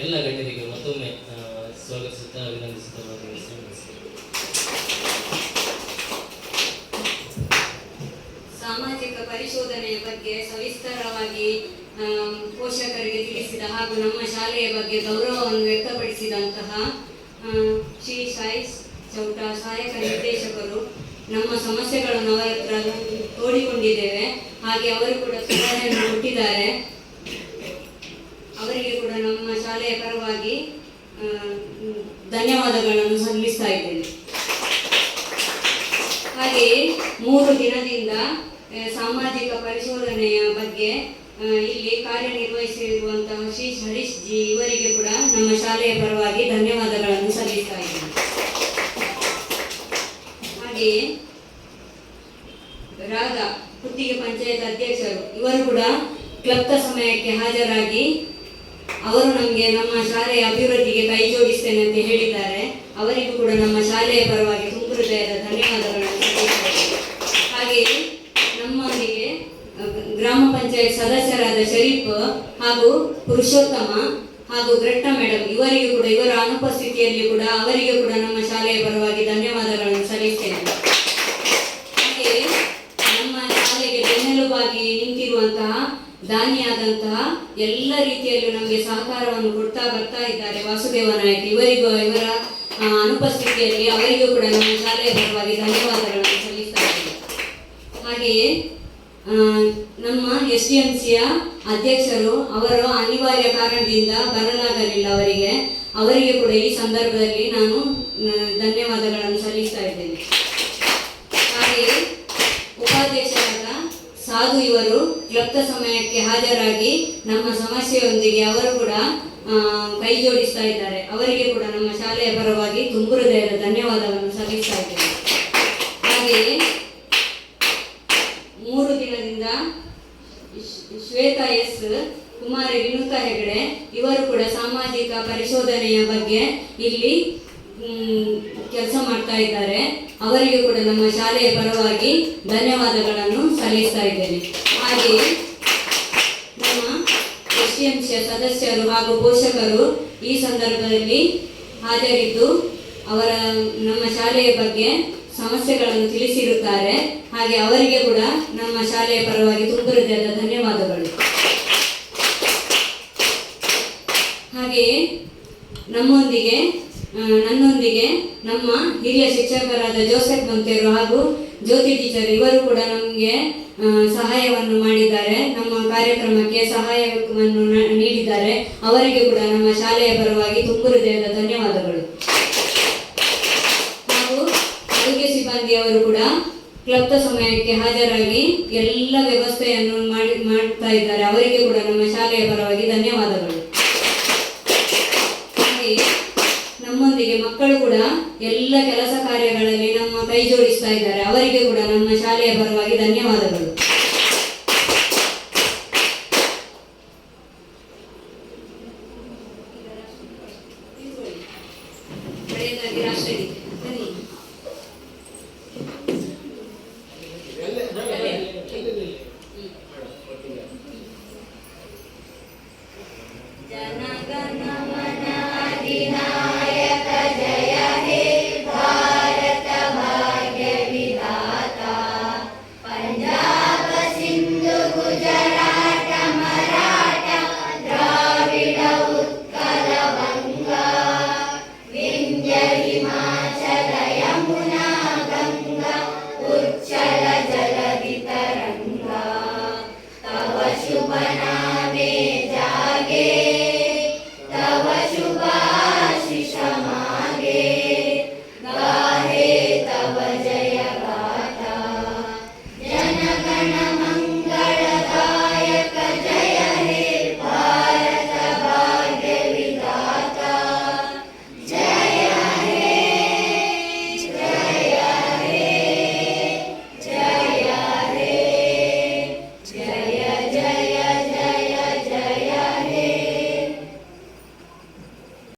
ಎಲ್ಲ ಗಣ್ಯರಿಗೆ ಮತ್ತೊಮ್ಮೆ ಸ್ವಾಗತಿಸುತ್ತಾ ಅಭಿನಂದಿಸುತ್ತಾ ಮಾತನಾಡಿಸ್ತೇನೆ. ಸಾಮಾಜಿಕ ಪರಿಶೋಧನೆಯ ಬಗ್ಗೆ ಸವಿಸ್ತರವಾಗಿ ಪೋಷಕರಿಗೆ ತಿಳಿಸಿದ ಹಾಗೂ ನಮ್ಮ ಶಾಲೆಯ ಬಗ್ಗೆ ಗೌರವವನ್ನು ವ್ಯಕ್ತಪಡಿಸಿದಂತಹ ಶ್ರೀ ಸಾಯಿ ಚೌಟ ಸಹಾಯಕ ನಿರ್ದೇಶಕರು, ನಮ್ಮ ಸಮಸ್ಯೆಗಳನ್ನು ಅವರ ಹತ್ರ ತೋಡಿಕೊಂಡಿದ್ದೇವೆ. ಹಾಗೆ ಅವರು ಕೂಡ ಸಲಹೆಯನ್ನು ಕೊಟ್ಟಿದ್ದಾರೆ. ಅವರಿಗೆ ಕೂಡ ನಮ್ಮ ಶಾಲೆಯ ಪರವಾಗಿ ಧನ್ಯವಾದಗಳನ್ನು ಸಲ್ಲಿಸ್ತಾ ಇದ್ದೇನೆ. ಹಾಗೆಯೇ 3 ದಿನದಿಂದ ಸಾಮಾಜಿಕ ಪರಿಶೋಧನೆಯ ಬಗ್ಗೆ ಇಲ್ಲಿ ಕಾರ್ಯನಿರ್ವಹಿಸಿರುವಂತಹ ಶ್ರೀ ಹರೀಶ್ ಜಿ ಇವರಿಗೆ ಕೂಡ ನಮ್ಮ ಶಾಲೆಯ ಪರವಾಗಿ ಧನ್ಯವಾದಗಳನ್ನು ಸಲ್ಲಿಸ್ತಾ ಇದ್ದೇನೆ. ಹಾಗೆಯೇ ರಾಧಾ ಕುತ್ತಿಗೆ ಪಂಚಾಯತ್ ಅಧ್ಯಕ್ಷರು ಇವರು ಕೂಡ ಕ್ಲಬ್ದ ಸಮಯಕ್ಕೆ ಹಾಜರಾಗಿ ಅವರು ನಮಗೆ ನಮ್ಮ ಶಾಲೆಯ ಅಭಿವೃದ್ಧಿಗೆ ಕೈ ಜೋಡಿಸ್ತೇನೆ ಅಂತ ಹೇಳಿದ್ದಾರೆ. ಅವರಿಗೂ ಕೂಡ ನಮ್ಮ ಶಾಲೆಯ ಪರವಾಗಿ ತುಂಬು ಹೃದಯದ ಧನ್ಯವಾದಗಳನ್ನು ಸಲ್ಲಿಸುತ್ತೇನೆ. ಹಾಗೆಯೇ ನಮ್ಮೊಂದಿಗೆ ಗ್ರಾಮ ಪಂಚಾಯತ್ ಸದಸ್ಯರಾದ ಶರೀಫ್ ಹಾಗೂ ಪುರುಷೋತ್ತಮ ಹಾಗೂ ಗ್ರೆಟ್ಟ ಮೇಡಮ್ ಇವರಿಗೂ ಕೂಡ, ಇವರ ಅನುಪಸ್ಥಿತಿಯಲ್ಲಿ ಕೂಡ ಅವರಿಗೂ ಕೂಡ ನಮ್ಮ ಶಾಲೆಯ ಪರವಾಗಿ ಧನ್ಯವಾದಗಳನ್ನು ಸಲ್ಲಿಸ್ತೇನೆ. ಹಾಗೆಯೇ ನಮ್ಮ ಶಾಲೆಗೆ ಬೆನ್ನೆಲುಬಾಗಿ ನಿಂತಿರುವಂತಹ ದಾನಿಯಾದಂತಹ ಎಲ್ಲ ರೀತಿಯಲ್ಲೂ ನಮಗೆ ಸಹಕಾರವನ್ನು ಕೊಡ್ತಾ ಬರ್ತಾ ಇದ್ದಾರೆ ವಾಸುದೇವ ನಾಯಕ್ ಇವರಿಗೂ, ಇವರ ಅನುಪಸ್ಥಿತಿಯಲ್ಲಿ ಅವರಿಗೂ ಕೂಡ ನಮ್ಮ ಶಾಲೆಯ ಪರವಾಗಿ ಧನ್ಯವಾದಗಳನ್ನು ಸಲ್ಲಿಸ್ತಾ ಇದ್ದೇವೆ. ಹಾಗೆಯೇ ನಮ್ಮ STMCಯ ಅಧ್ಯಕ್ಷರು ಅವರು ಅನಿವಾರ್ಯ ಕಾರಣದಿಂದ ಬರಲಾಗಲಿಲ್ಲ. ಅವರಿಗೆ ಕೂಡ ಈ ಸಂದರ್ಭದಲ್ಲಿ ನಾನು ಧನ್ಯವಾದಗಳನ್ನು ಸಲ್ಲಿಸ್ತಾ ಇದ್ದೇನೆ. ಹಾಗೆಯೇ ಉಪಾಧ್ಯಕ್ಷರಾದ ಸಾಧು ಇವರು ಕ್ಲಬ್ದ ಸಮಯಕ್ಕೆ ಹಾಜರಾಗಿ ನಮ್ಮ ಸಮಸ್ಯೆಯೊಂದಿಗೆ ಅವರು ಕೂಡ ಕೈ ಜೋಡಿಸ್ತಾ ಇದ್ದಾರೆ. ಅವರಿಗೆ ಕೂಡ ನಮ್ಮ ಶಾಲೆಯ ಪರವಾಗಿ ತುಂಬು ಹೃದಯದ ಧನ್ಯವಾದವನ್ನು ಸಲ್ಲಿಸ್ತಾ ಇದ್ದೇನೆ. ಹಾಗೆಯೇ 3 ದಿನದಿಂದ ಶ್ವೇತಾ ಎಸ್, ಕುಮಾರಿ ವಿನುತಾ ಹೆಗಡೆ ಇವರು ಕೂಡ ಸಾಮಾಜಿಕ ಪರಿಶೋಧನೆಯ ಬಗ್ಗೆ ಇಲ್ಲಿ ಕೆಲಸ ಮಾಡ್ತಾ ಇದ್ದಾರೆ. ಅವರಿಗೂ ಕೂಡ ನಮ್ಮ ಶಾಲೆಯ ಪರವಾಗಿ ಧನ್ಯವಾದಗಳನ್ನು ಸಲ್ಲಿಸ್ತಾ ಇದ್ದೇನೆ. ಹಾಗೆಯೇ ನಮ್ಮ STMCಯ ಸದಸ್ಯರು ಹಾಗೂ ಪೋಷಕರು ಈ ಸಂದರ್ಭದಲ್ಲಿ ಹಾಜರಿದ್ದು ಅವರ ನಮ್ಮ ಶಾಲೆಯ ಬಗ್ಗೆ ಸಮಸ್ಯೆಗಳನ್ನು ತಿಳಿಸಿರುತ್ತಾರೆ. ಹಾಗೆ ಅವರಿಗೆ ಕೂಡ ನಮ್ಮ ಶಾಲೆಯ ಪರವಾಗಿ ತುಂಬು ಹೃದಯದ ಧನ್ಯವಾದಗಳು. ಹಾಗೆಯೇ ನನ್ನೊಂದಿಗೆ ನಮ್ಮ ಹಿರಿಯ ಶಿಕ್ಷಕರಾದ ಜೋಸೆಫ್ ಮಂತೇರು ಹಾಗೂ ಜ್ಯೋತಿ ಟೀಚರ್ ಇವರು ಕೂಡ ನಮಗೆ ಸಹಾಯವನ್ನು ಮಾಡಿದ್ದಾರೆ. ನಮ್ಮ ಕಾರ್ಯಕ್ರಮಕ್ಕೆ ಸಹಾಯವನ್ನು ನೀಡಿದ್ದಾರೆ. ಅವರಿಗೆ ಕೂಡ ನಮ್ಮ ಶಾಲೆಯ ಪರವಾಗಿ ತುಂಬು ಹೃದಯದ ಧನ್ಯವಾದಗಳು. ಹಾಗೂ ಆರೋಗ್ಯ ಸಿಬ್ಬಂದಿಯವರು ಕೂಡ ಕ್ಲಬ್ದ ಸಮಯಕ್ಕೆ ಹಾಜರಾಗಿ ಎಲ್ಲ ವ್ಯವಸ್ಥೆಯನ್ನು ಮಾಡ್ತಾ ಇದ್ದಾರೆ. ಅವರಿಗೆ ಕೂಡ ನಮ್ಮ ಶಾಲೆಯ ಪರವಾಗಿ ಧನ್ಯವಾದಗಳು. ಹಾಗೆಯೇ ನಮ್ಮೊಂದಿಗೆ ಮಕ್ಕಳು ಕೂಡ ಎಲ್ಲ ಕೆಲಸ ಕಾರ್ಯಗಳಲ್ಲಿ ನಮ್ಮ ಕೈ ಜೋಡಿಸ್ತಾ ಇದ್ದಾರೆ. ಅವರಿಗೆ ಕೂಡ ನಮ್ಮ ಶಾಲೆಯ ಪರವಾಗಿ ಧನ್ಯವಾದಗಳು. ರಾಷ್ಟ್ರಗೀತೆ